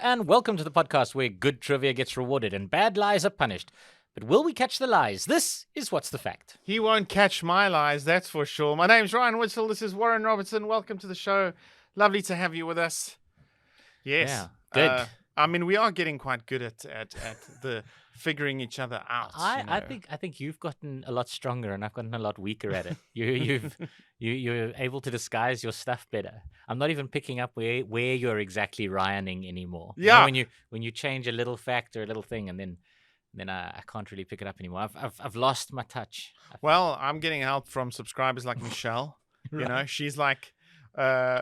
and welcome to the podcast where good trivia gets rewarded and bad lies are punished. But will we catch the lies? This is What's the Fact. He won't catch my lies, that's for sure. My name's Ryan Witzel. This is Warren Robertson. Welcome to the show. Lovely to have you with us. Yes. Yeah, good. We are getting quite good at the figuring each other out. I think you've gotten a lot stronger and I've gotten a lot weaker at it. You're able to disguise your stuff better. I'm not even picking up where you're exactly Ryaning anymore. Yeah. You know, when you change a little fact or a little thing and then I can't really pick it up anymore. I've lost my touch. Well, I'm getting help from subscribers like Michelle. Right. You know, she's like,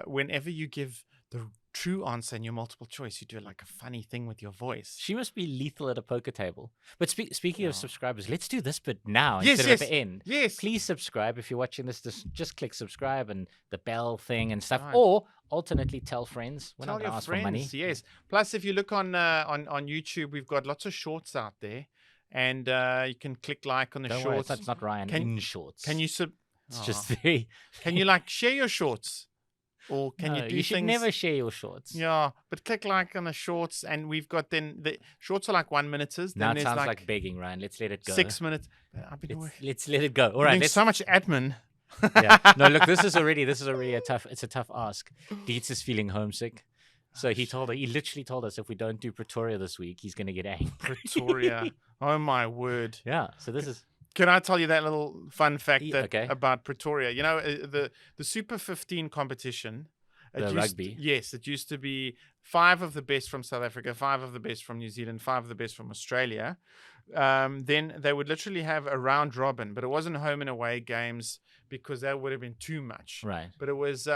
whenever you give the true answer in your multiple choice, you do like a funny thing with your voice. She must be lethal at a poker table. But speaking of subscribers, let's do this bit now Yes, instead of at the end. Yes. Please subscribe if you're watching this. Just click subscribe and the bell thing and stuff. Right. Or alternately, tell friends. We're Tell not your ask friends, for money. yes. Plus, if you look on YouTube, we've got lots of shorts out there, and you can click like on the Don't worry, shorts. it's not Ryan in shorts. Can you It's just very. Can you like share your shorts, or can No, you do you should things? never share your shorts. Yeah, but click like on the shorts, and we've got then the shorts are like 1 minuters. Then Now it there's sounds like begging, Ryan. Let's let it go. 6 minutes. I've been Let's let it go. All doing right. Let's, so much admin. yeah. No, look, this is already a tough ask. Dietz is feeling homesick. So he literally told us if we don't do Pretoria this week, he's going to get angry. Pretoria. Oh my word. Yeah. So this is. Can I tell you that little fun fact Okay. about Pretoria? You know, the Super 15 competition. Rugby. Yes, it used to be 5 of the best from South Africa, 5 of the best from New Zealand, 5 of the best from Australia. Then they would literally have a round robin, but it wasn't home and away games because that would have been too much. Right. But it was,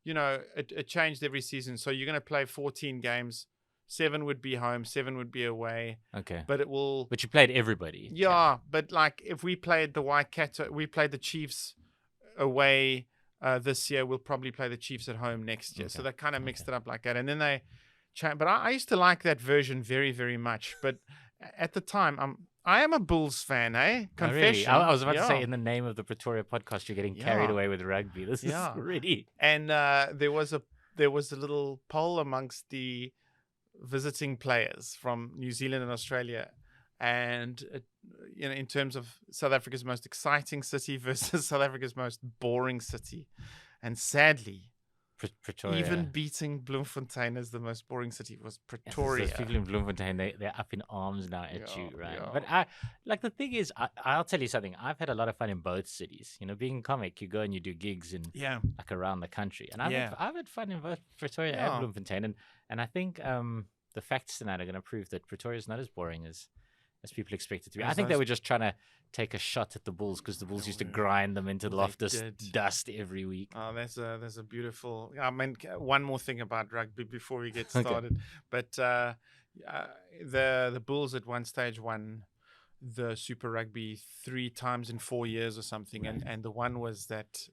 it changed every season. So you're going to play 14 games. 7 would be home, 7 would be away. Okay. But it will. But you played everybody. Yeah, but like if we played the Waikato, we played the Chiefs away this year. We'll probably play the Chiefs at home next year. Okay. So they kind of mixed it up like that, and then they changed. But I used to like that version very, very much. But at the time, I am a Bulls fan, eh? Oh, really? Confession. I was about to say Yeah. in the name of the Pretoria podcast, you're getting carried Yeah. away with rugby. This is Yeah. really. And there was a little poll amongst the visiting players from New Zealand and Australia, and in terms of South Africa's most exciting city versus South Africa's most boring city, and sadly, Pretoria. even beating Bloemfontein as the most boring city was Pretoria. Those people in Bloemfontein, they're up in arms now at you, right? Yeah. But the thing is, I'll tell you something. I've had a lot of fun in both cities. You know, being a comic, you go and you do gigs in Yeah, like around the country, and I've had fun in both Pretoria Yeah. and Bloemfontein, and I think the facts tonight are going to prove that Pretoria is not as boring as people expect it to be. I think they were just trying to take a shot at the Bulls because the Bulls used to grind them into loftus did. dust every week. oh, there's a beautiful. I mean, one more thing about rugby before we get Okay. started, but the Bulls at one stage won the Super Rugby 3 times in 4 years or something, Right. and the one was that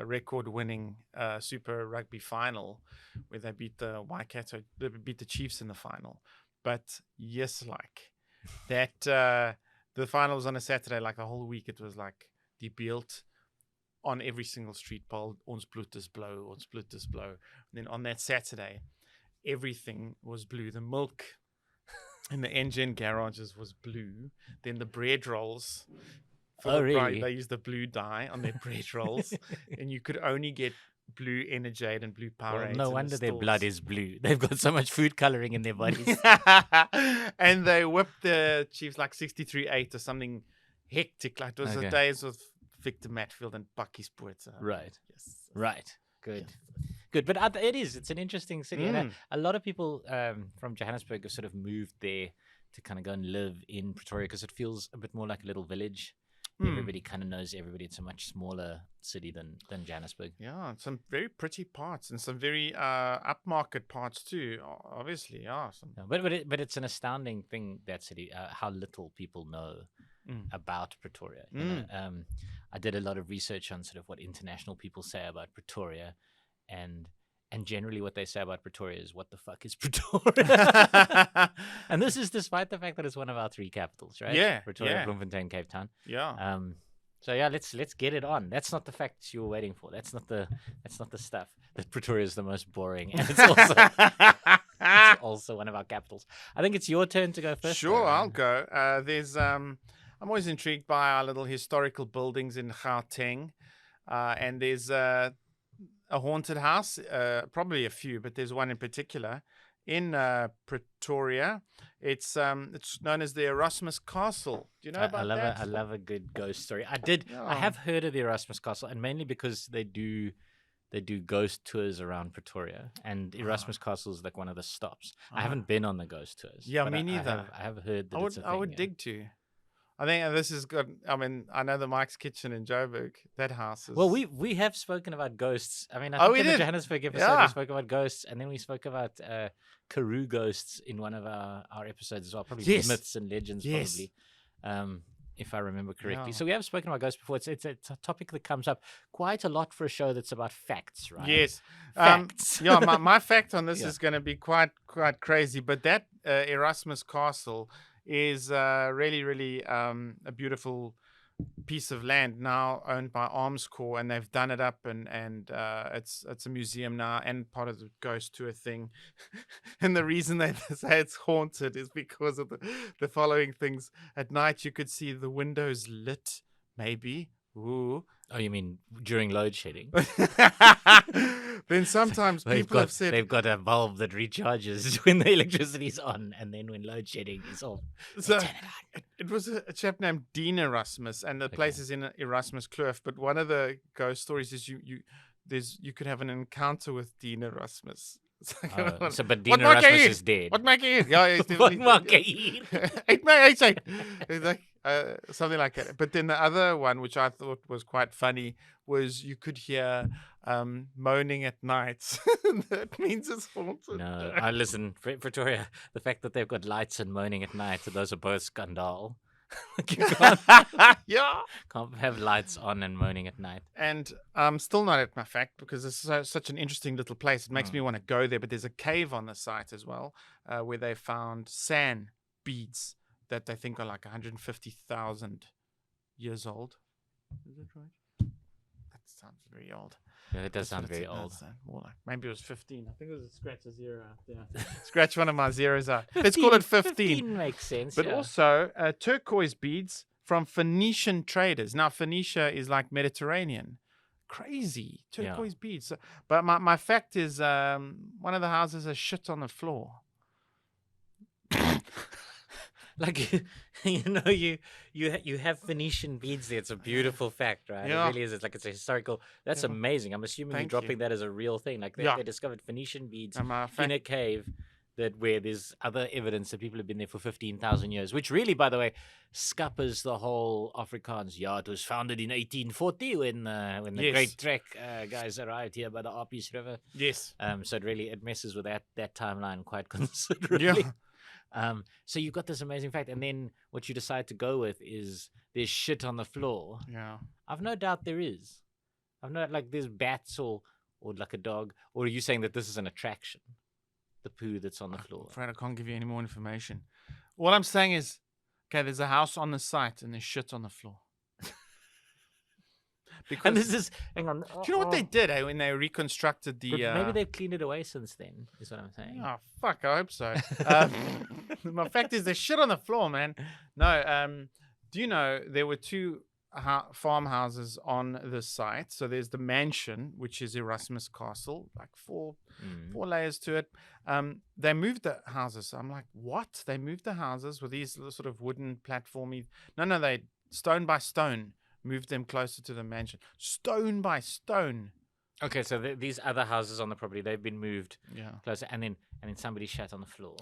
record-winning Super Rugby final where they beat the Waikato, they beat the Chiefs in the final. But yes, like that, the final was on a Saturday. Like the whole week, it was like die beeld on every single street pole. Ons bloed is blauw, ons bloed is blauw. And then on that Saturday, everything was blue. The milk in the engine garages was blue. Then the bread rolls. Oh, the bride, really? they used the blue dye on their bread rolls, and you could only get blue Energade and blue Powerade. Well, no wonder their blood is blue. They've got so much food coloring in their bodies. And they whipped the Chiefs like 63-8 or something hectic. Like it was the Okay. days of Victor Matfield and Bucky Sports. Right. Yes. Right. Good. Good. But it's an interesting city. And a lot of people from Johannesburg have sort of moved there to kind of go and live in Pretoria because it feels a bit more like a little village. Everybody kind of knows everybody. It's a much smaller city than Johannesburg. Yeah, and some very pretty parts and some very upmarket parts too. Obviously, yeah. Yeah, but it's an astounding thing, that city, how little people know about Pretoria. You know? I did a lot of research on sort of what international people say about Pretoria, and generally what they say about Pretoria is, what the fuck is Pretoria? And this is despite the fact that it's one of our 3 capitals, right? Yeah, Pretoria, yeah. Bloemfontein, Cape Town. Yeah. So yeah, let's get it on. That's not the facts you were waiting for. That's not the stuff. That Pretoria is the most boring, and it's also one of our capitals. I think it's your turn to go first. Sure, I'll go. I'm always intrigued by our little historical buildings in Gauteng, and there's a haunted house, probably a few, but there's one in particular in Pretoria. It's known as the Erasmus Castle. Do you know about that? I love a good ghost story. I have heard of the Erasmus Castle, and mainly because they do ghost tours around Pretoria, and Erasmus Castle is like one of the stops. I haven't been on the ghost tours. Yeah, me neither. I have heard that it's a thing. I would dig to. I think this is good. I mean, I know the Mike's Kitchen in Joburg. That house is... Well, we have spoken about ghosts. I mean, I think in the Johannesburg episode we spoke about ghosts, and then we spoke about Karoo ghosts in one of our episodes as well. Probably myths and legends, probably, if I remember correctly. So we have spoken about ghosts before. It's a topic that comes up quite a lot for a show that's about facts, right? Yes. Facts. My fact on this is going to be quite crazy, but that Erasmus Castle is really, really a beautiful piece of land now owned by Arms Corps, and they've done it up, and it's a museum now and part of the ghost tour thing. And the reason they say it's haunted is because of the following things. At night, you could see the windows lit, maybe. Ooh. Oh, you mean during load shedding? Then sometimes people have said they've got a bulb that recharges when the electricity's on, and then when load shedding is off. So it was a chap named Dean Erasmus, and the place is in Erasmus Kloof. But one of the ghost stories is you could have an encounter with Dean Erasmus. But Dean Erasmus is dead. What maak jy hier? Yeah, what maak jy hier? Uit my huis uit. It's like something like that. But then the other one, which I thought was quite funny, was you could hear moaning at night. That means it's haunted. No, I listen, Pretoria. The fact that they've got lights and moaning at night, those are both scandal. You can't have lights on and moaning at night. And I'm still not at my fact because this is such an interesting little place. It makes me want to go there. But there's a cave on the site as well where they found sand beads that they think are like 150,000 years old. Is that right? That sounds very old. Yeah, it does sound very old. More like, maybe it was 15. I think it was scratch a zero out there. Scratch one of my zeros out. 15, let's call it 15. 15 makes sense. But also turquoise beads from Phoenician traders. Now, Phoenicia is like Mediterranean. Crazy. Turquoise beads. But my fact is one of the houses has shit on the floor. Like, you have Phoenician beads there. It's a beautiful fact, right? Yeah. It really is. It's like it's a historical. That's amazing. I'm assuming you're dropping that as a real thing. Like they discovered Phoenician beads in a cave where there's other evidence that people have been there for 15,000 years. Which really, by the way, scuppers the whole Afrikaans. Yeah, it was founded in 1840 when the Great Trek guys arrived here by the Arpies River. Yes. So it messes with that timeline quite considerably. Yeah. So you've got this amazing fact, and then what you decide to go with is there's shit on the floor. Yeah, I've no doubt there is. I've no like there's bats or like a dog. Or are you saying that this is an attraction? The poo that's on the floor. I'm afraid I can't give you any more information. What I'm saying is, okay, there's a house on the site and there's shit on the floor. Because, and this is, hang on. Do you know what they did when they reconstructed the... maybe they've cleaned it away since then, is what I'm saying. Oh, fuck, I hope so. My fact is there's shit on the floor, man. No, do you know there were two farmhouses on the site? So there's the mansion, which is Erasmus Castle, like four layers to it. They moved the houses. So I'm like, what? They moved the houses with these sort of wooden platformy... No, they stone by stone moved them closer to the mansion. Stone by stone. Okay, so these other houses on the property, they've been moved closer, and then somebody shat on the floor.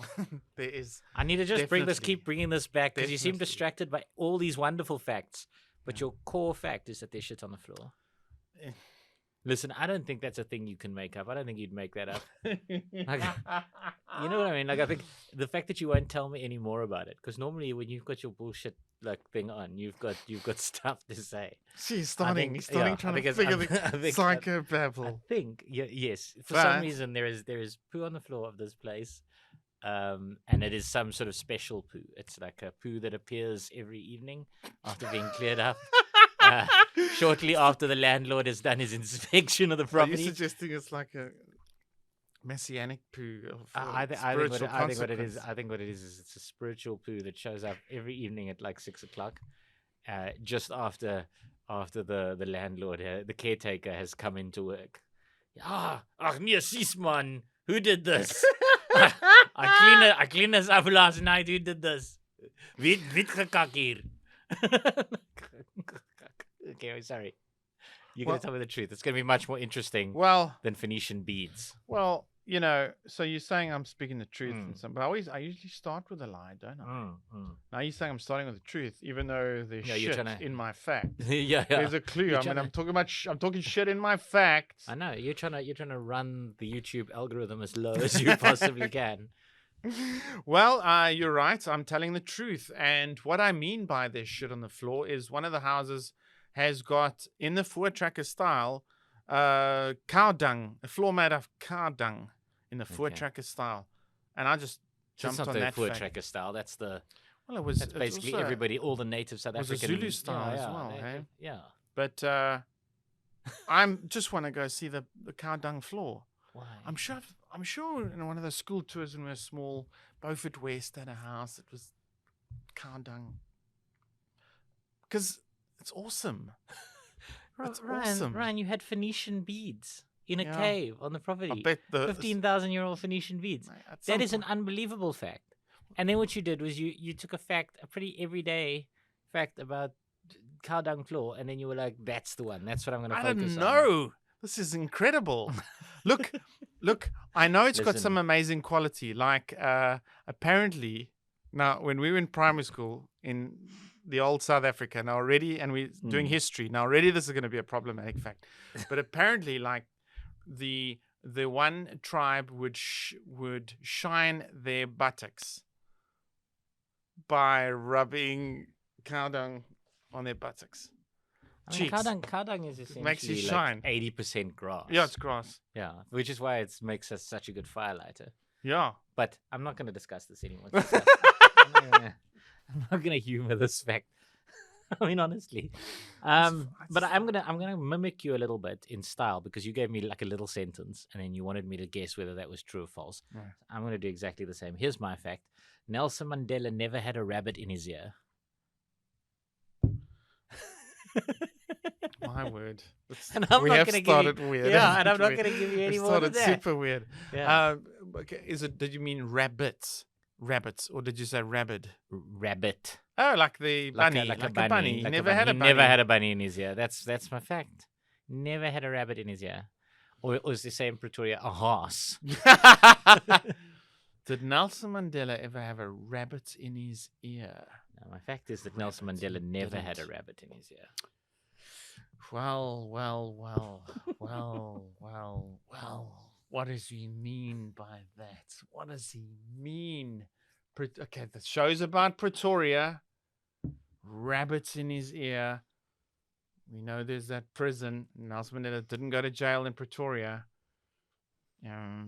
There is. I need to just keep bringing this back, because you seem distracted by all these wonderful facts, but your core fact is that there's shit on the floor. Listen, I don't think that's a thing you can make up. I don't think you'd make that up. Like, you know what I mean? Like, I think the fact that you won't tell me any more about it, because normally when you've got your bullshit thing on, you've got stuff to say. He's starting trying to figure the psychobabble. I think yes. For some reason, there is poo on the floor of this place, and it is some sort of special poo. It's like a poo that appears every evening after being cleared up. shortly after the landlord has done his inspection of the Are you property. suggesting it's like a messianic poo of I think spiritual I think what it is. consequence? I think what it is it's a spiritual poo that shows up every evening at like 6 o'clock, just after the landlord, the caretaker, has come into work. Ach nee, sis man, who did this? I clean this up last night. Who did this? Wit gekak hier. Okay, sorry. You're Well- gonna tell me the truth. It's gonna be much more interesting Well, than Phoenician beads. well, you know. So you're saying I'm speaking the truth, Mm. and some, but I usually start with a lie, don't I? Now you're saying I'm starting with the truth, even though there's No, you're shit tryna- in my fact. yeah. There's a clue. You're I mean, tryna- I'm talking about. I'm talking shit in my facts. I know you're trying to run the YouTube algorithm as low as you possibly can. Well, you're right. I'm telling the truth. And what I mean by this shit on the floor is one of the houses has got, in the Four Tracker style, cow dung, a floor made of cow dung in the Four Okay. Tracker style. And I just That's jumped not on the that Four fact. Tracker style. That's the Well, it was that's it's basically also- everybody, all the native South was a African Zulu style as well, hey? Yeah. But I'm just want to go see the cow dung floor. Why? I'm sure in one of those school tours when we were small, Beaufort West had a house that was cow dung. Because it's awesome. It's awesome. Ryan, you had Phoenician beads in a Yeah. cave on the I property. bet the 15,000-year-old Phoenician beads. Mate, at That some is an point- unbelievable fact. And then what you did was you took a pretty everyday fact about cow dung floor, and then you were like, "That's the one. That's what I'm going to I focus don't on." know. This is incredible. look. I know it's got some Listen. amazing quality. Like apparently, now when we were in primary school in the old South Africa, now already, and we're doing history now already, this is going to be a problematic fact. But apparently, like the one tribe would shine their buttocks by rubbing cow dung on their buttocks. I mean, Cheeks. cow dung is essentially makes you like shine. 80% grass. Yeah, it's grass. Yeah, which is why it makes us such a good firelighter. Yeah. But I'm not going to discuss this anymore. I'm not gonna humor this fact. I mean, honestly, but I'm gonna mimic you a little bit in style because you gave me like a little sentence and then you wanted me to guess whether that was true or false. Right. I'm gonna do exactly the same. Here's my fact: Nelson Mandela never had a rabbit in his ear. My word. And I'm we not have gonna started give you, weird. yeah, and I'm not We- gonna give you we any more than started that. super weird. Yeah. Okay, did you mean rabbits? Rabbits, or did you say rabbit? Rabbit, Oh, like the bunny, like a bunny. He like a never bunny. had a He bunny. never had a bunny in his ear. That's my fact. Never had a rabbit in his ear, or as they say in Pretoria, a horse. Did Nelson Mandela ever have a rabbit in his ear? No, my fact is that Nelson Rabbit, Mandela he never had a didn't. rabbit in his ear. Well. What does he mean by that? What does he mean? Okay, the show's about Pretoria. Rabbits in his ear. We know there's that prison. Nelson Mandela didn't go to jail in Pretoria.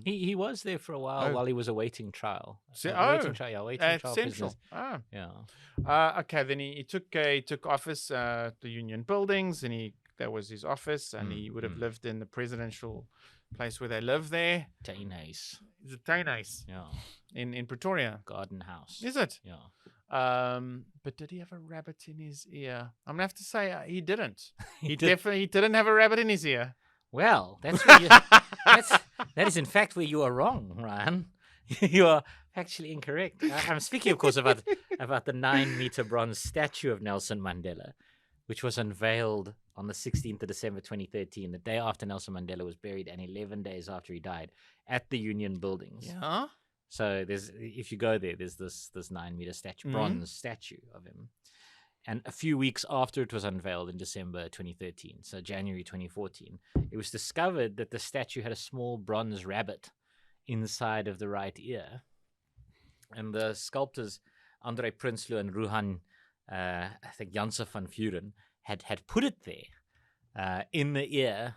He was there for a while Oh. he was awaiting trial. So- Awaiting trial, yeah, awaiting at trial Central. prisoners. Oh. Yeah. Okay, then he took office at the Union Buildings, and that was his office, and he would have lived in the presidential place where they live there. Taine's. It's a very nice Yeah. in Pretoria. Garden house. Is it? Yeah. But did he have a rabbit in his ear? I'm gonna have to say he didn't. He did- definitely didn't have a rabbit in his ear. Well, that's where that is in fact where you are wrong, Ryan. You are actually incorrect. I'm speaking, of course, about the 9-meter bronze statue of Nelson Mandela, which was unveiled on the 16th of December 2013, the day after Nelson Mandela was buried and 11 days after he died, at the Union Buildings. Yeah. So if you go there, there's this 9-meter statue, bronze statue of him. And a few weeks after it was unveiled in December 2013, so January 2014, it was discovered that the statue had a small bronze rabbit inside of the right ear. And the sculptors, Andre Prinsloo and Ruhan, I think Janse van Vuren, had put it there in the ear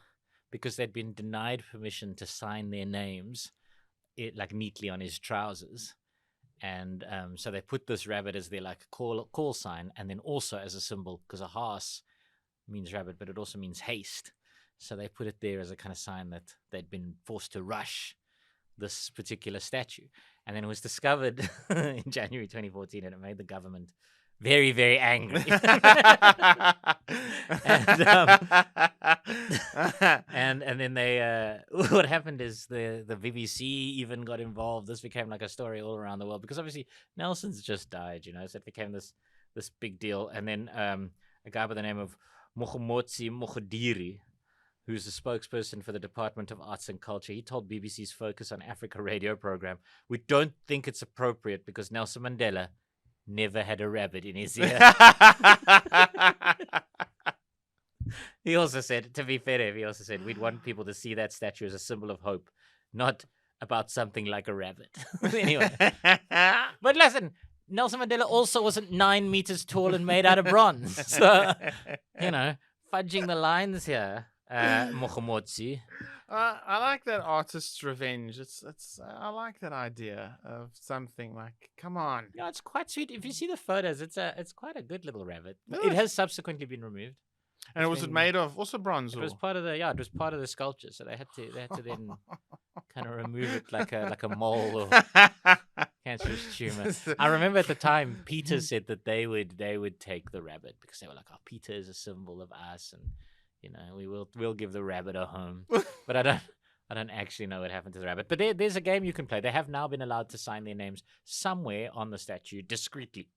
because they'd been denied permission to sign their names like neatly on his trousers. And so they put this rabbit as their like call sign, and then also as a symbol, because a horse means rabbit, but it also means haste. So they put it there as a kind of sign that they'd been forced to rush this particular statue. And then it was discovered in January 2014, and it made the government very, very angry. and then they what happened is the BBC even got involved. This became like a story all around the world because obviously Nelson's just died, so it became this big deal. And then a guy by the name of Mokhomotsi Mokhodiri, who's the spokesperson for the Department of Arts and Culture, he told BBC's Focus on Africa radio program, "We don't think it's appropriate because Nelson Mandela never had a rabbit in his ear." He also said, to be fair, we'd want people to see that statue as a symbol of hope, not about something like a rabbit. Anyway. But listen, Nelson Mandela also wasn't 9 meters tall and made out of bronze. So, fudging the lines here. Mokhomotsi. I like that artist's revenge. I like that idea of something like, come on. Yeah, it's quite sweet. If you see the photos, it's quite a good little rabbit. It has subsequently been removed. And was it made of also bronze? It was part of the sculpture, so they had to then kind of remove it like a mole or cancerous tumor. I remember at the time Peter said that they would take the rabbit because they were like, "Oh, Peter is a symbol of us, and we'll give the rabbit a home." But I don't actually know what happened to the rabbit. But there's a game you can play. They have now been allowed to sign their names somewhere on the statue discreetly.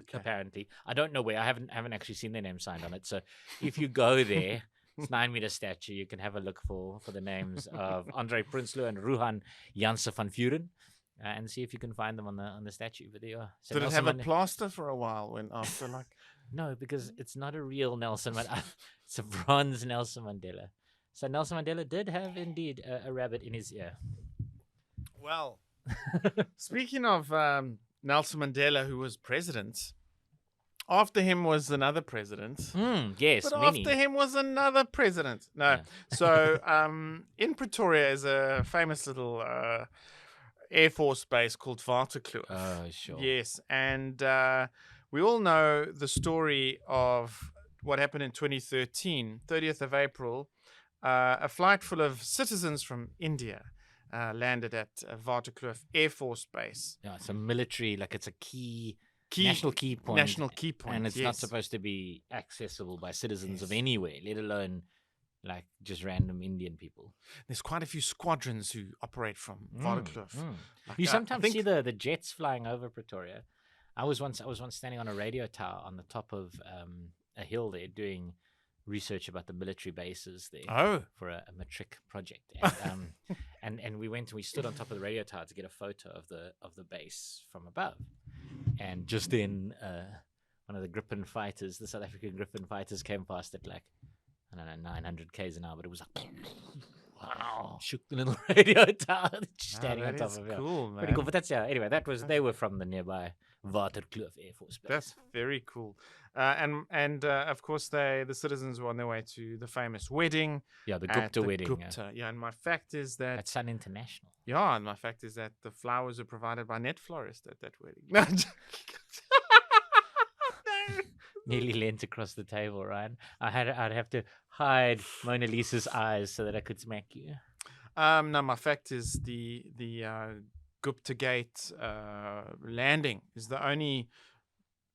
Okay. Apparently, I don't know where. I haven't actually seen their name signed on it. So if you go there, it's 9-meter statue. You can have a look for the names of Andre Prinsloo and Ruhan Janse van Vuren, and see if you can find them on the statue. But there you are. So did it have a plaster for a while when after like? No, because it's not a real Nelson Mandela. It's a bronze Nelson Mandela. So Nelson Mandela did have indeed a rabbit in his ear. Well, speaking of Nelson Mandela, who was president, after him was another president. Yes, but many. After him was another president. No, yeah. So in Pretoria is a famous little Air Force base called Waterkloof. Oh, sure. Yes, and we all know the story of what happened in 2013, 30th of April. A flight full of citizens from India landed at Waterkloof Air Force Base. Yeah, it's a military, it's a national key point. National key point, and it's not supposed to be accessible by citizens of anywhere, let alone just random Indian people. There's quite a few squadrons who operate from Waterkloof. You sometimes see the jets flying over Pretoria. I was once standing on a radio tower on the top of a hill there doing research about the military bases there for a matric project, and we stood on top of the radio tower to get a photo of the base from above, and just then one of the Gripen fighters, the South African Gripen fighters, came past at 900 k's an hour, but it was like wow, shook the little radio tower standing on top of it. Cool, man. Pretty cool. But that's anyway. They were from the nearby Waterkloof Air Force Base. That's very cool. And of course the citizens were on their way to the famous wedding. Yeah, the Gupta wedding. Gupta. Yeah, and my fact is that at Sun International. Yeah, and my fact is that the flowers were provided by Net Florist at that wedding. No. Nearly leant across the table, Ryan. I'd have to hide Mona Lisa's eyes so that I could smack you. No, my fact is the Gupta Gate landing is the only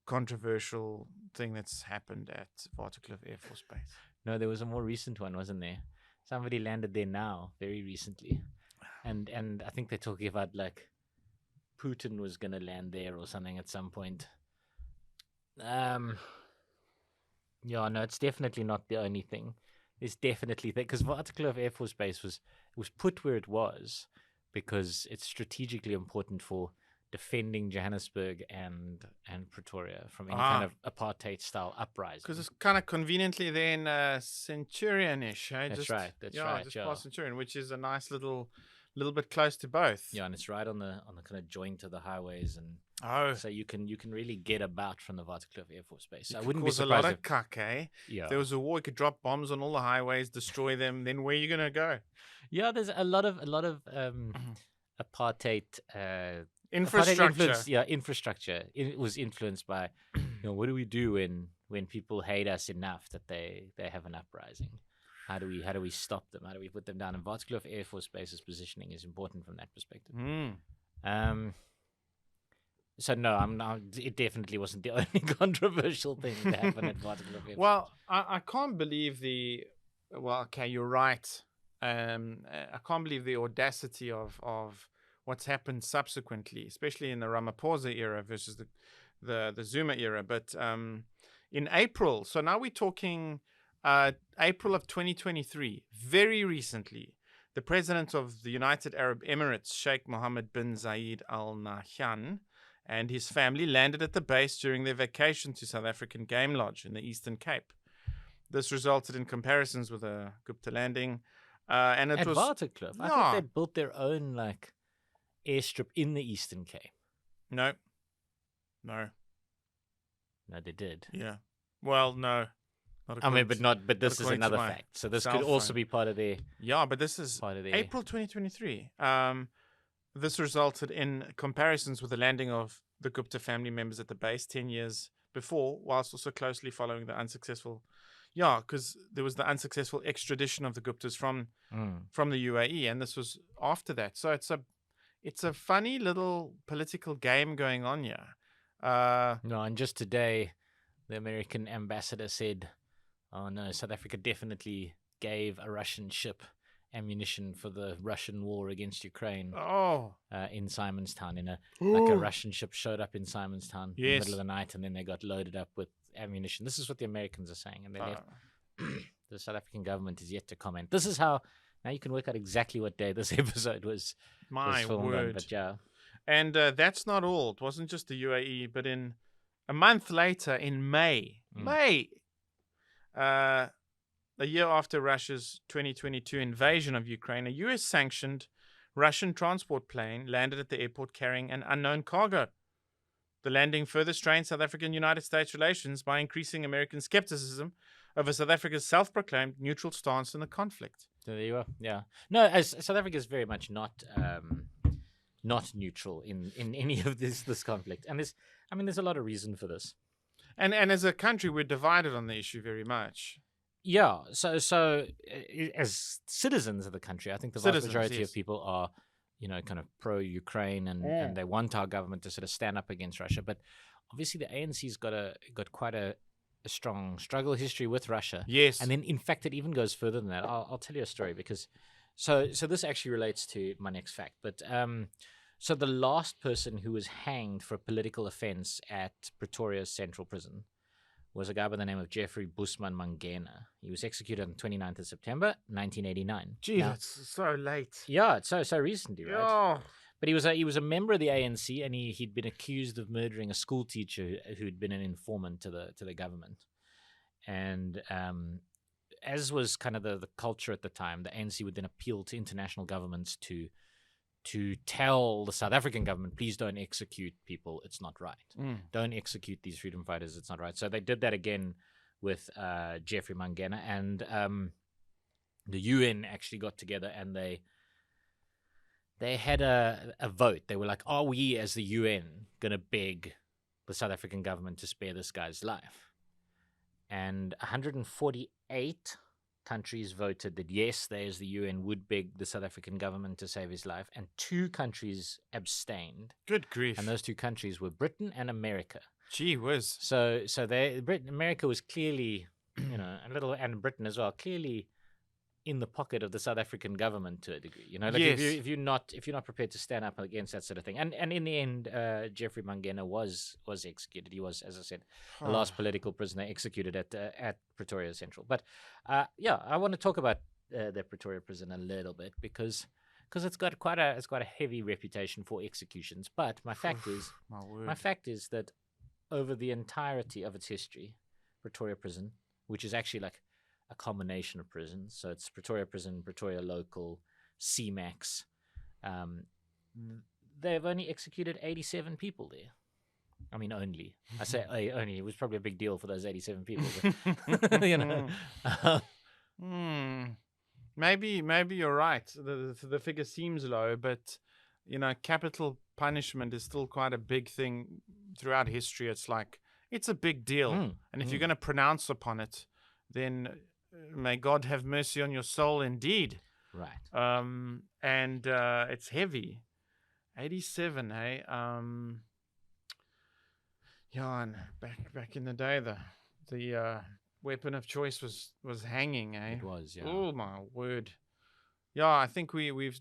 controversial thing that's happened at Waterkloof Air Force Base. No, there was a more recent one, wasn't there? Somebody landed there now, very recently, and I think they're talking about Putin was gonna land there or something at some point. Yeah, no, it's definitely not the only thing. There's definitely because Waterkloof Air Force Base was put where it was because it's strategically important for defending Johannesburg and Pretoria from any kind of apartheid style uprising. Because it's kind of conveniently there in Centurion-ish. That's right. Just past Centurion, which is a nice little bit close to both. Yeah, and it's right on the kind of joint of the highways, and so you can really get about from the Waterkloof Air Force Base. So I wouldn't be surprised. A lot of cuck, eh? Yeah. If there was a war, you could drop bombs on all the highways, destroy them. Then where are you gonna go? Yeah, there's a lot of apartheid infrastructure. Infrastructure. It was influenced by, what do we do when when people hate us enough that they have an uprising? How do we stop them? How do we put them down? And Waterkloof Air Force Base's positioning is important from that perspective. So no, I'm not. It definitely wasn't the only controversial thing to happen at Waterkloof Air Force. Well, I can't believe well, okay, you're right. I can't believe the audacity of what's happened subsequently, especially in the Ramaphosa era versus the Zuma era. But in April, so now we're talking April of 2023, very recently, the president of the United Arab Emirates, Sheikh Mohammed bin Zayed Al Nahyan, and his family landed at the base during their vacation to South African Game Lodge in the Eastern Cape. This resulted in comparisons with a Gupta landing. And it at was Waterkloof. I thought they'd built their own like airstrip in the Eastern Cape. No, they did. Yeah. Well, no. But this is another fact. So this could also be part of their. Yeah, but this is part of April 2023. This resulted in comparisons with the landing of the Gupta family members at the base 10 years before, whilst also closely following the unsuccessful. Yeah, because there was the unsuccessful extradition of the Guptas from the UAE, and this was after that. So it's a funny little political game going on here. No, and just today, the American ambassador said, "Oh no, South Africa definitely gave a Russian ship ammunition for the Russian war against Ukraine." In Simonstown, like a Russian ship showed up in Simonstown in the middle of the night, and then they got loaded up with ammunition. This is what the Americans are saying, and they left. The South African government is yet to comment. This is how now you can work out exactly what day this episode was. My filmed word! on, but yeah, and that's not all. It wasn't just the UAE, but in a month later, in May, a year after Russia's 2022 invasion of Ukraine, a US-sanctioned Russian transport plane landed at the airport carrying an unknown cargo. The landing further strained South African-United States relations by increasing American skepticism over South Africa's self-proclaimed neutral stance in the conflict. So there you are. Yeah. No, as South Africa is very much not neutral in any of this conflict, and there's a lot of reason for this. And as a country, we're divided on the issue very much. Yeah. So as citizens of the country, I think the vast majority of people are, kind of pro-Ukraine and they want our government to sort of stand up against Russia. But obviously the ANC's got quite a strong struggle history with Russia. Yes. And then in fact it even goes further than that. I'll tell you a story because so this actually relates to my next fact. But so the last person who was hanged for a political offense at Pretoria's central prison was a guy by the name of Jeffrey Busman Mangena. He was executed on 29th of September, 1989. Gee, that's so late. Yeah, it's so recently, right? Oh. But he was a member of the ANC, and he'd been accused of murdering a school teacher who'd been an informant to the government. And as was kind of the culture at the time, the ANC would then appeal to international governments to tell the South African government, please don't execute people. It's not right. Don't execute these freedom fighters. It's not right. So they did that again with Jeffrey Mangena, and the UN actually got together and they had a vote. They were like, are we as the UN going to beg the South African government to spare this guy's life? And 148 countries voted that yes, they as the UN would beg the South African government to save his life, and 2 countries abstained. Good grief. And those 2 countries were Britain and America. Gee whiz. So America was clearly, a little, and Britain as well, clearly in the pocket of the South African government to a degree. Yes. if you're not prepared to stand up against that sort of thing. And in the end, Jeffrey Mangena was executed. He was, as I said, the last political prisoner executed at Pretoria Central. But I want to talk about the Pretoria prison a little bit because it's got quite a heavy reputation for executions. But my fact is that over the entirety of its history, Pretoria prison, which is actually like a combination of prisons, so it's Pretoria Prison, Pretoria Local, CMAX. They've only executed 87 people there. I mean, only. I say only. It was probably a big deal for those 87 people. But, Maybe you're right. The figure seems low, but capital punishment is still quite a big thing throughout history. It's like It's a big deal. And if you're going to pronounce upon it, then may God have mercy on your soul indeed. Right. And it's heavy. 87, hey? Yeah, and back in the day, the weapon of choice was hanging, eh? It was, yeah. Oh, my word. Yeah, I think we've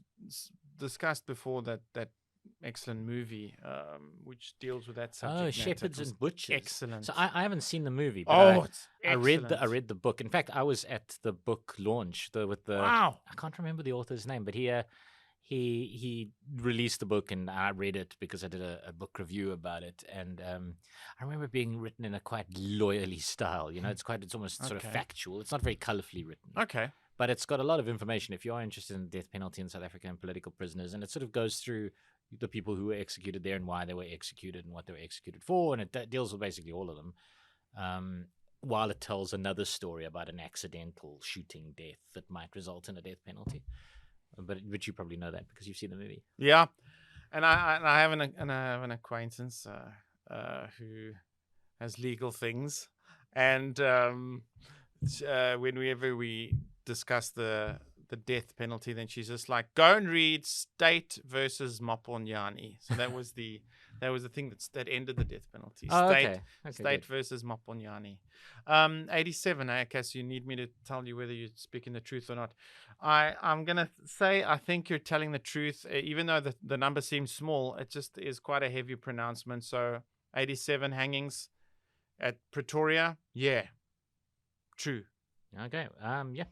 discussed before that excellent movie, which deals with that subject. Oh, Shepherds and Butchers. Excellent. So I haven't seen the movie, but it's I excellent. read the book. In fact, I was at the book launch with the Wow. I can't remember the author's name, but he released the book and I read it because I did a book review about it, and I remember it being written in a quite lawyerly style. You know, it's almost sort of factual. It's not very colorfully written. Okay. But it's got a lot of information if you are interested in the death penalty in South Africa and political prisoners, and it sort of goes through the people who were executed there and why they were executed and what they were executed for, and it deals with basically all of them. While it tells another story about an accidental shooting death that might result in a death penalty. But you probably know that because you've seen the movie. Yeah, and I have an acquaintance who has legal things, and whenever we discuss the death penalty, then she's just like, go and read State versus Maponyane. So that was the thing that ended the death penalty. State versus Maponyane. 87. Okay, so you need me to tell you whether you're speaking the truth or not. I'm gonna say I think you're telling the truth, even though the number seems small. It just is quite a heavy pronouncement. So 87 hangings at Pretoria. Yeah, true. Okay.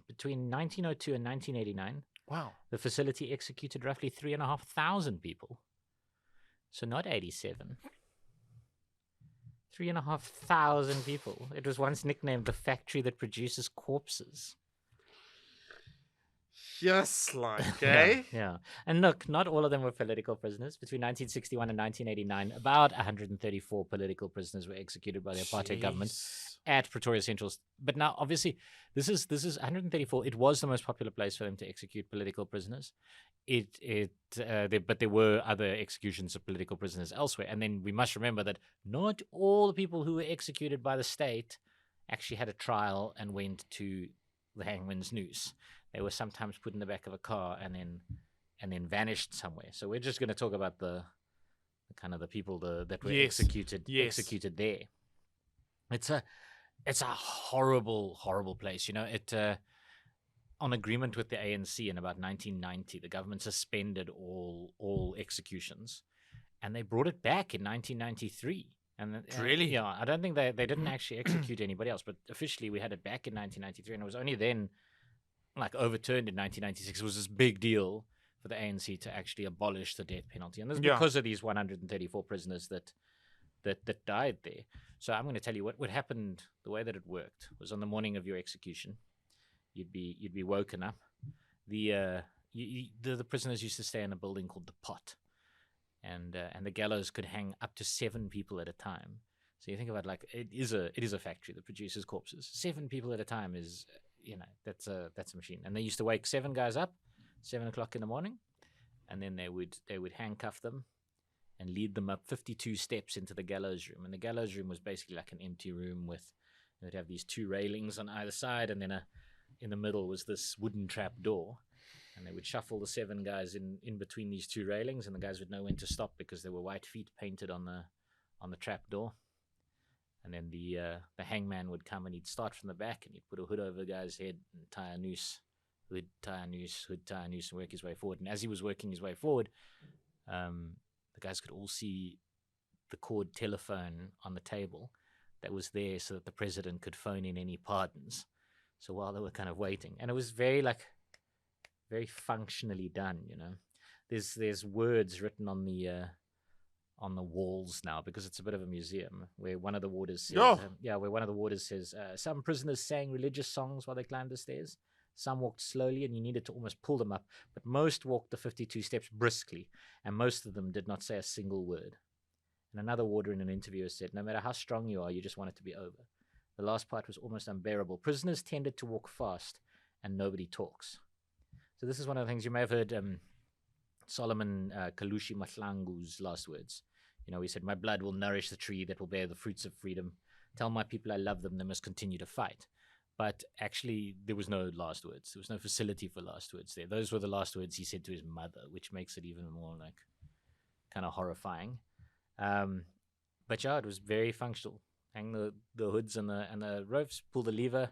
Between 1902 and 1989, wow, the facility executed roughly 3,500 people. So not 87. 3,500 people. It was once nicknamed the factory that produces corpses. Just like, eh? Yeah. And look, not all of them were political prisoners. Between 1961 and 1989, about 134 political prisoners were executed by the apartheid government at Pretoria Central. But now, obviously, this is 134. It was the most popular place for them to execute political prisoners. But there were other executions of political prisoners elsewhere. And then we must remember that not all the people who were executed by the state actually had a trial and went to the hangman's noose. They were sometimes put in the back of a car and then vanished somewhere. So we're just going to talk about the kind of the people that were executed there. It's a horrible place. You know, it on agreement with the ANC in about 1990, the government suspended all executions, and they brought it back in 1993. And really, yeah, I don't think they didn't actually execute anybody else, but officially we had it back in 1993, and it was only then, like, overturned in 1996. It was this big deal for the ANC to actually abolish the death penalty, and this is because of these 134 prisoners that died there. So I'm going to tell you what happened. The way that it worked was on the morning of your execution, you'd be woken up. The prisoners used to stay in a building called the Pot, and the gallows could hang up to 7 people at a time. So you think about, like, it is a factory that produces corpses. 7 people at a time is, you know, that's a machine. And they used to wake 7 guys up, 7:00 in the morning, and then they would handcuff them and lead them up 52 steps into the gallows room. And the gallows room was basically like an empty room they'd have these 2 railings on either side, and then in the middle was this wooden trap door. And they would shuffle the 7 guys in between these 2 railings, and the guys would know when to stop because there were white feet painted on the trap door. And then the hangman would come and he'd start from the back and he'd put a hood over the guy's head and tie a noose, hood, tie a noose, hood, tie a noose, and work his way forward. And as he was working his way forward, the guys could all see the cord telephone on the table that was there so that the president could phone in any pardons. So while they were kind of waiting, and it was very functionally done, you know. There's words written on the walls now because it's a bit of a museum where one of the warders says, some prisoners sang religious songs while they climbed the stairs. Some walked slowly and you needed to almost pull them up, but most walked the 52 steps briskly, and most of them did not say a single word. And another warder in an interview said, no matter how strong you are, you just want it to be over. The last part was almost unbearable. Prisoners tended to walk fast and nobody talks. So this is one of the things you may have heard Solomon Kalushi Mahlangu's last words. You know, he said, my blood will nourish the tree that will bear the fruits of freedom. Tell my people I love them. They must continue to fight. But actually, there was no last words. There was no facility for last words there. Those were the last words he said to his mother, which makes it even more like kind of horrifying. But yeah, it was very functional. Hang the hoods and the ropes, pull the lever.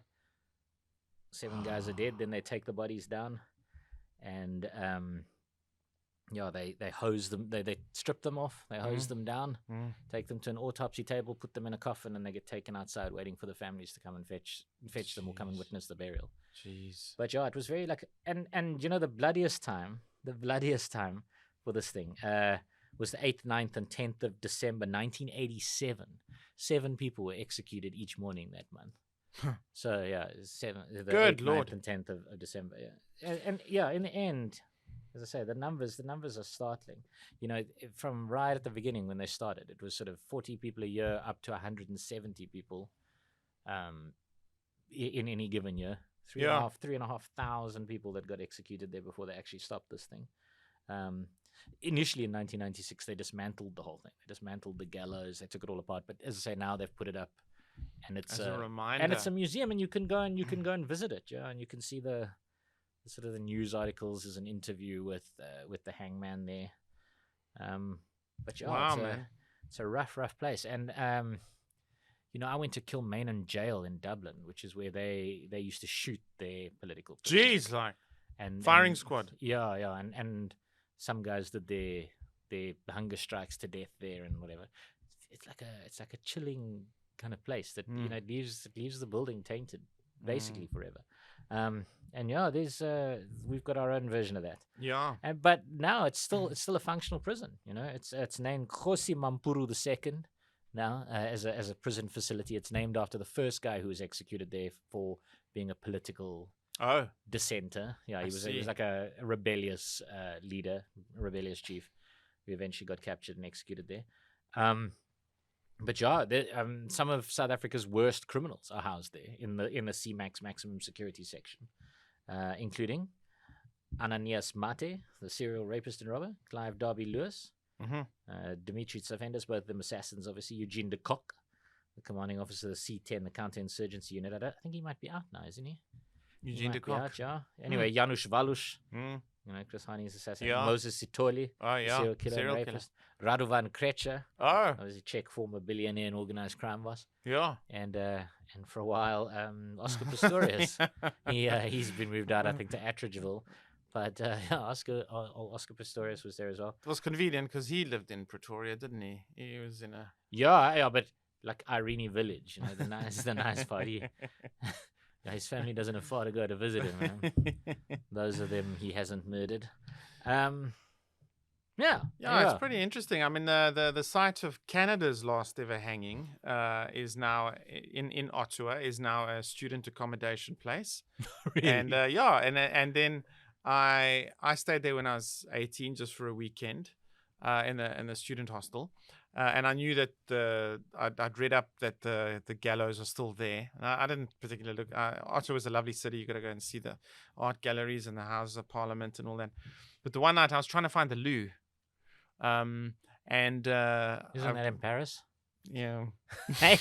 7 guys are dead. Then they take the bodies down, and they hose them. They strip them off. They hose them down, take them to an autopsy table, put them in a coffin, and they get taken outside, waiting for the families to come and fetch them or come and witness the burial. Jeez. But yeah, it was very like, and you know, the bloodiest time for this thing was the 8th, 9th, and 10th of December, 1987. 7 people were executed each morning that month. So yeah, the Good 8th, Lord. 9th, and 10th of December. Yeah, and yeah, in the end, as I say, the numbers are startling. You know, from right at the beginning when they started, it was sort of 40 people a year up to 170 people, in any given year. 3,500 people that got executed there before they actually stopped this thing. Initially in 1996, they dismantled the whole thing. They dismantled the gallows. They took it all apart. But as I say, now they've put it up, and it's as a reminder, and it's a museum, and you can go and visit it. Yeah, and you can see the sort of the news articles. There's an interview with the hangman there. But yeah, wow, man, it's a rough place. And you know, I went to Kilmainham Jail in Dublin, which is where they used to shoot their political prisoners. Jeez, like and firing squad. Yeah, and some guys did their hunger strikes to death there and whatever. It's like a chilling kind of place that you know it leaves the building tainted basically forever. And yeah, there's we've got our own version of that. Yeah. But now it's still a functional prison. You know, it's named Kgosi Mampuru II now as a prison facility. It's named after the first guy who was executed there for being a political dissenter. Yeah, he was like a rebellious leader, a rebellious chief, who eventually got captured and executed there. But yeah, some of South Africa's worst criminals are housed there in the CMAX maximum security section, including Ananias Mate, the serial rapist and robber, Clive Darby Lewis, Dimitri Tsafendas, both of them assassins, obviously, Eugene de Kock, the commanding officer of the C10, the counterinsurgency unit. I think he might be out now, isn't he? Eugene de Kock. Yeah. Anyway, Janusz Walusz, you know, Chris Heine's assassin. Yeah. Moses Sitoli, serial killer and rapist. Radovan Krecha, was a Czech former billionaire and organized crime boss. Yeah. And for a while, Oscar Pistorius. He's been moved out, I think, to Attridgeville. But Oscar Pistorius was there as well. It was convenient because he lived in Pretoria, didn't he? He was in a but like Irene Village, you know, the nice part. His family doesn't afford to go to visit him. Man. Those of them he hasn't murdered. It's pretty interesting. I mean, the site of Canada's last ever hanging is now in Ottawa, is now a student accommodation place. Really? And and then I stayed there when I was 18, just for a weekend, in the student hostel. And I knew that I'd read up that the gallows are still there. And I didn't particularly look. Ottawa is a lovely city. You got to go and see the art galleries and the Houses of Parliament and all that. But the one night I was trying to find the loo. Isn't that in Paris? Yeah. Hey.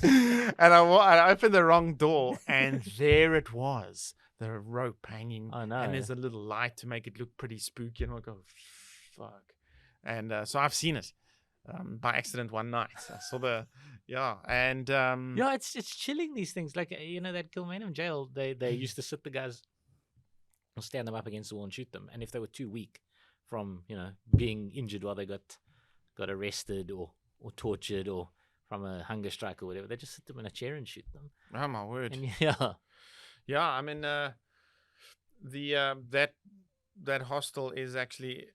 And I opened the wrong door, and there it was, the rope hanging. Oh no! And there's a little light to make it look pretty spooky, and I go, fuck. And so I've seen it by accident one night. I saw it's chilling, these things. Like, you know, that Kilmainham jail, they used to sit the guys, or stand them up against the wall and shoot them. And if they were too weak from, you know, being injured while they got arrested or tortured or from a hunger strike or whatever, they just sit them in a chair and shoot them. Oh my word! And yeah. I mean, that hostel is actually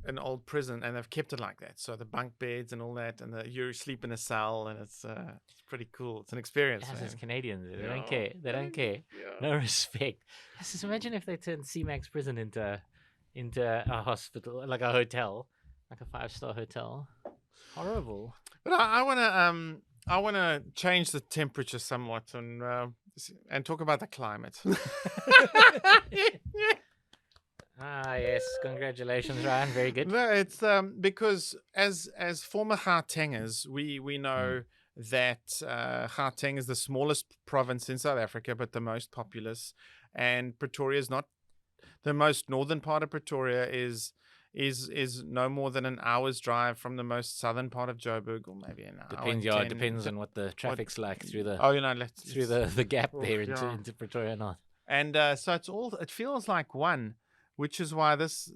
an old prison, and they've kept it like that. So the bunk beds and all that, and you sleep in a cell, and it's pretty cool. It's an experience. Yes, it's Canadians. They don't care. They don't care. Yeah. No respect. Just imagine if they turned CMAX prison into a hospital, like a hotel, like a 5-star hotel. Horrible. But I wanna change the temperature somewhat and talk about the climate. Yes. Congratulations, Ryan. Very good. No, it's because as former Gautengers, we know that Gauteng is the smallest province in South Africa, but the most populous, and Pretoria is not the most northern part of Pretoria is no more than an hour's drive from the most southern part of Joburg, or maybe an hour and Depends. Yeah, it 10. depends on what the traffic's like through the Oh, the gap oh, there yeah. into Pretoria North. And so it feels like one, which is why this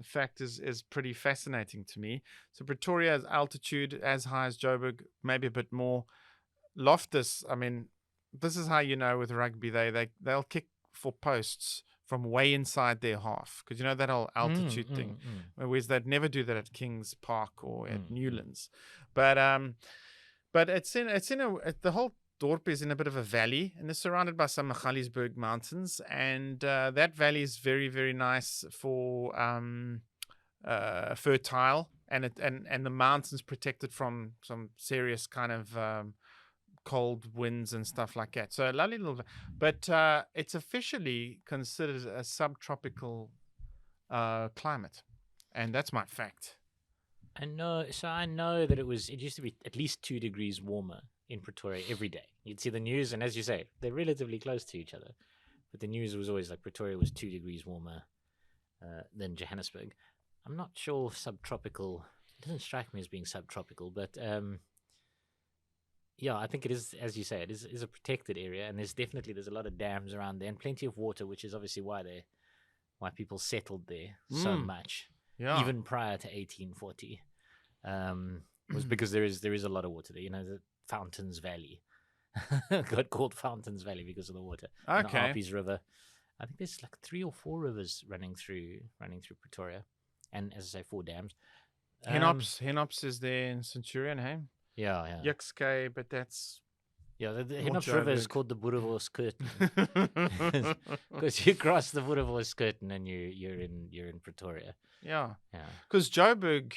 fact is pretty fascinating to me. So Pretoria's altitude as high as Joburg, maybe a bit more. Loftus, I mean, this is how you know with rugby they'll kick for posts from way inside their half, because you know that whole altitude thing. Whereas they'd never do that at Kings Park or at Newlands, but the whole dorp is in a bit of a valley, and it's surrounded by some Magaliesberg mountains, and that valley is very, very nice for fertile, and the mountains protected from some serious kind of cold winds and stuff like that. So a lovely little, but it's officially considered a subtropical climate, and that's my fact. I know that it used to be at least 2 degrees warmer in Pretoria every day. You'd see the news, and as you say, they're relatively close to each other, but the news was always like Pretoria was 2 degrees warmer than Johannesburg. I'm not sure subtropical. It doesn't strike me as being subtropical, but yeah, I think it is, as you say, it is a protected area, and there's a lot of dams around there and plenty of water, which is obviously why people settled there so much, even prior to 1840. Was because there is a lot of water there. You know, the Fountains Valley, got called Fountains Valley because of the water. Okay. And the Harpies River. I think there's like 3 or 4 rivers running through Pretoria, and as I say, 4 dams. Henops is there in Centurion, hey? Yeah. Yuxkay, but that's the Henops River is called the Boerewors Curtain because you cross the Boerewors Curtain and you're in Pretoria. Yeah. Because Joburg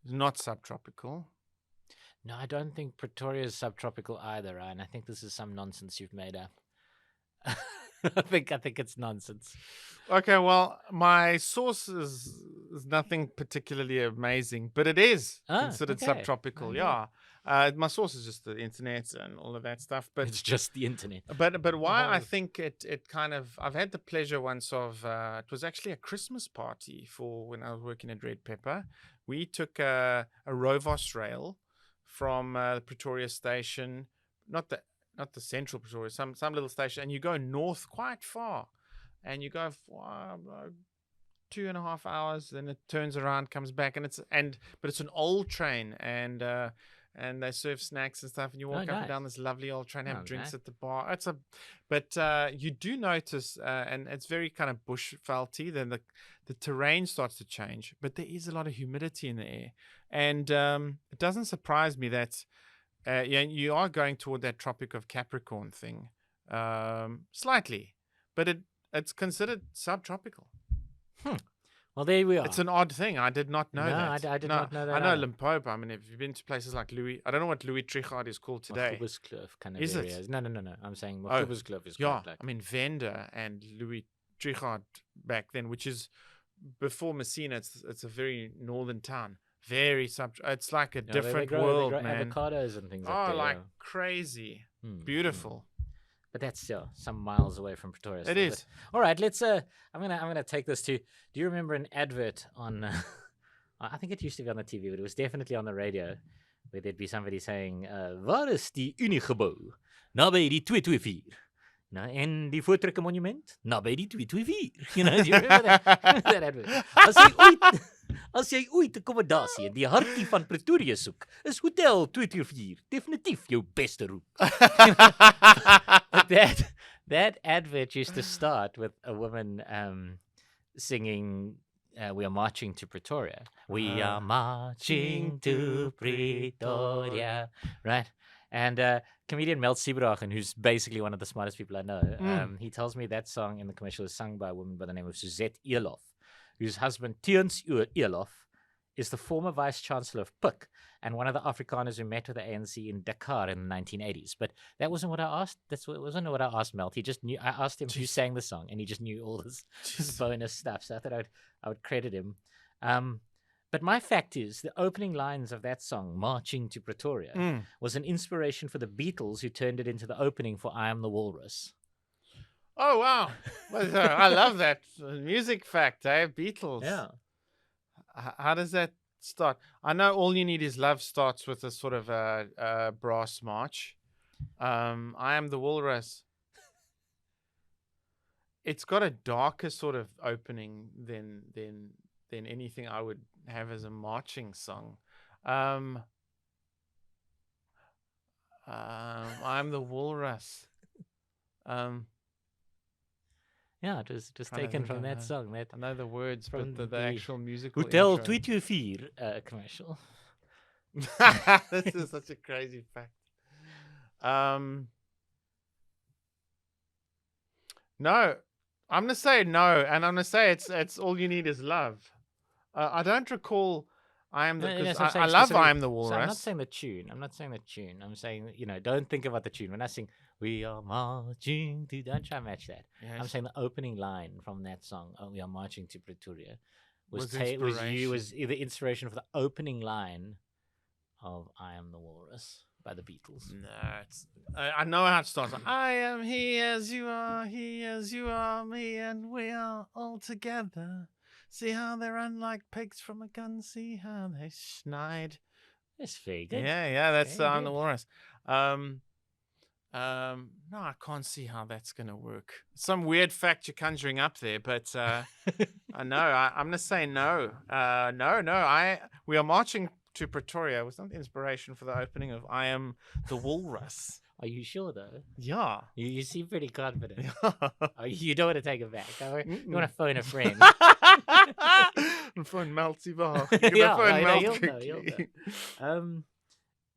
is not subtropical. No, I don't think Pretoria is subtropical either, Ryan. I think this is some nonsense you've made up. I think it's nonsense. Okay, well, my source is nothing particularly amazing, but it is considered subtropical. Yeah. My source is just the internet and all of that stuff, but it's just the internet. But why I think it kind of, I've had the pleasure once of it was actually a Christmas party for when I was working at Red Pepper. We took a Rovos rail from the Pretoria station, not the central Pretoria, some little station, and you go north quite far, and you go for 2.5 hours, then it turns around, comes back, but it's an old train, and they serve snacks and stuff, and you walk up and down this lovely old train, have drinks at the bar. But you do notice, and it's very kind of bush felty. Then the terrain starts to change, but there is a lot of humidity in the air, and it doesn't surprise me that you are going toward that Tropic of Capricorn thing, slightly, but it's considered subtropical. Well, there we are. It's an odd thing. I did not know that. I did not know that. I know Limpopo. I mean, if you've been to places like I don't know what Louis Trichardt is called today. Kloof kind of is areas. it? No. I'm saying Kloof is yeah. like. I mean, Venda and Louis Trichardt back then, which is before Messina. It's a very northern town. Very it's like a different world, they grow man. Avocados and things like that. Crazy. Beautiful. But that's some miles away from Pretoria. It is. All right, let's. I'm gonna take this to. Do you remember an advert on? I think it used to be on the TV, but it was definitely on the radio, where there'd be somebody saying, "Waar is die Uniegebou? Naby die 224." En die Voortrekker Monument? Naby die 224. You know, do you remember that advert? As jy ooit 'n akkommodasie in die hartie van Pretoria soek, is Hotel 224 definitief jou beste roep. That advert used to start with a woman singing, "We are marching to Pretoria. We are marching to Pretoria," right? And comedian Mel Siebrachen, who's basically one of the smartest people I know, he tells me that song in the commercial is sung by a woman by the name of Suzette Elof, whose husband, Teens Elof, is the former vice-chancellor of PUC and one of the Afrikaners who met with the ANC in Dakar in the 1980s. But that wasn't what I asked. Wasn't what I asked Mel. He just knew. I asked him who sang the song, and he just knew all this bonus stuff. So I thought I would credit him. But my fact is, the opening lines of that song, Marching to Pretoria, was an inspiration for the Beatles, who turned it into the opening for I Am the Walrus. Oh, wow. Well, I love that music fact, eh? Beatles. Yeah. How does that start? I know All You Need Is Love starts with a sort of a brass march. I Am the Walrus. It's got a darker sort of opening than anything I would have as a marching song. I'm the Walrus. Yeah, it was just taken from that song. That I know the words, from but the actual musical Hotel intro. 224 commercial. This is such a crazy fact. No, I'm gonna say no, and I'm gonna say it's All You Need Is Love. I don't recall. I am the because I love I Am the Walrus. So I'm not saying the tune. I'm saying, don't think about the tune. When I sing "We Are Marching to," don't try and match that. Yes. I'm saying the opening line from that song, "We Are Marching to Pretoria," was the inspiration for the opening line of "I Am the Walrus" by the Beatles. No, I know how it starts. I am he as you are, me, and we are all together. See how they run like pigs from a gun. See how they schneid. That's very good. Yeah, that's I'm the Walrus. No, I can't see how that's gonna work. Some weird fact you're conjuring up there, but I know I'm gonna say no. No. We Are Marching to Pretoria was not the inspiration for the opening of I Am the Walrus. Are you sure, though? Yeah. You seem pretty confident. You don't want to take it back. You want to phone a friend. Phone Melty Bar. You'll know.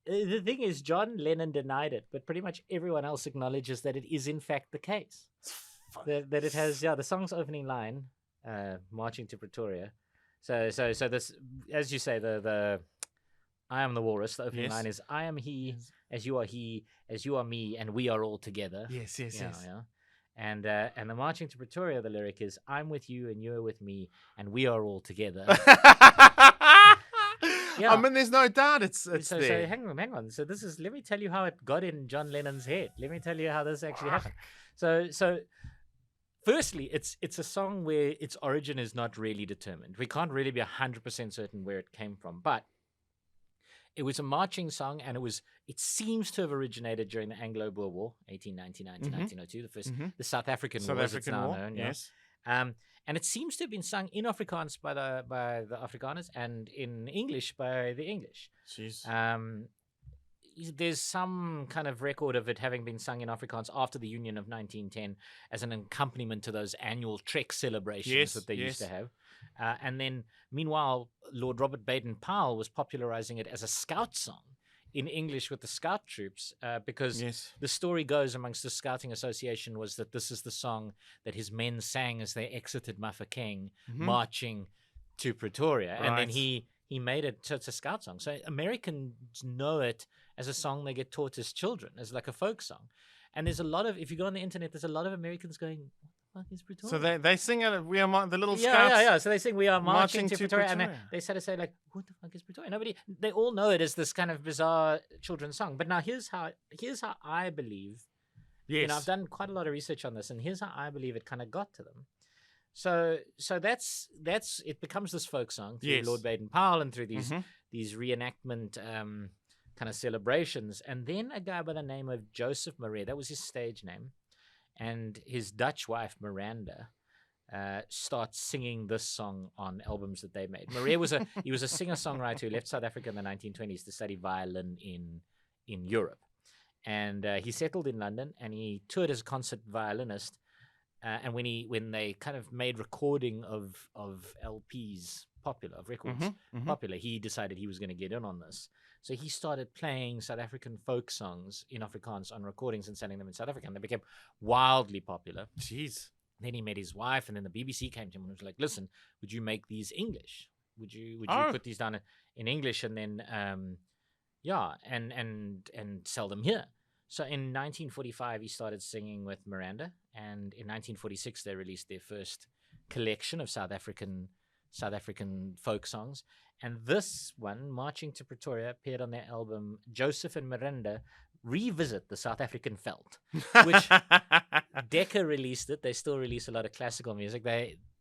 The thing is, John Lennon denied it, but pretty much everyone else acknowledges that it is in fact the case. That it has, the song's opening line, Marching to Pretoria. So this, as you say, the I am the walrus. The opening line is, I am he, as you are me, and we are all together. Yes. Yeah. And the Marching to Pretoria, the lyric is, I'm with you and you're with me, and we are all together. Yeah. I mean, there's no doubt it's there. So hang on. So let me tell you how it got in John Lennon's head. Let me tell you how this actually happened. So firstly, it's a song where its origin is not really determined. We can't really be 100% certain where it came from, but it was a marching song, and it seems to have originated during the Anglo-Boer War, 1899 to 1902, the first, the South African War, as it's now known. Yes. And it seems to have been sung in Afrikaans by the Afrikaners and in English by the English. Jeez. There's some kind of record of it having been sung in Afrikaans after the Union of 1910 as an accompaniment to those annual Trek celebrations that they used to have. And then, meanwhile, Lord Robert Baden-Powell was popularizing it as a scout song in English with the scout troops, because the story goes amongst the Scouting Association was that this is the song that his men sang as they exited Mafeking, marching to Pretoria. Right. And then he made it, so it's a scout song. So Americans know it as a song they get taught as children, as like a folk song. And there's a lot of, if you go on the internet, there's a lot of Americans going, what is Pretoria? So they sing it, we are the little scouts. Yeah. So they sing, we are marching to Pretoria. And they sort of say, like, what the fuck is Pretoria? They all know it as this kind of bizarre children's song. But now here's how I believe, I've done quite a lot of research on this, and here's how I believe it kind of got to them. So that's it becomes this folk song through Lord Baden-Powell and through these reenactment kind of celebrations. And then a guy by the name of Joseph Marais, that was his stage name, and his Dutch wife, Miranda, starts singing this song on albums that they made. Marais was a singer-songwriter who left South Africa in the 1920s to study violin in Europe. And he settled in London, and he toured as a concert violinist. And when they kind of made recording of LPs popular, of records popular, he decided he was going to get in on this. So he started playing South African folk songs in Afrikaans on recordings and selling them in South Africa, and they became wildly popular. Jeez. Then he met his wife, and then the BBC came to him and was like, "Listen, would you make these English? Would you put these down in English and then and sell them here?" So in 1945, he started singing with Miranda, and in 1946, they released their first collection of South African South African folk songs. And this one, Marching to Pretoria, appeared on their album Joseph and Miranda Revisit the South African Veld, which Decca released it. They still release a lot of classical music.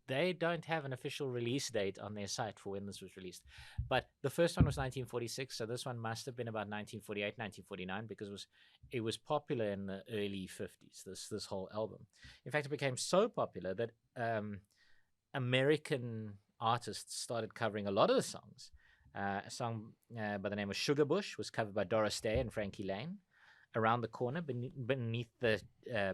They don't have an official release date on their site for when this was released. But the first one was 1946, so this one must have been about 1948, 1949, because it was popular in the early 50s, this whole album. In fact, it became so popular that American artists started covering a lot of the songs. A song by the name of Sugar Bush was covered by Doris Day and Frankie Lane. Around the Corner, beneath the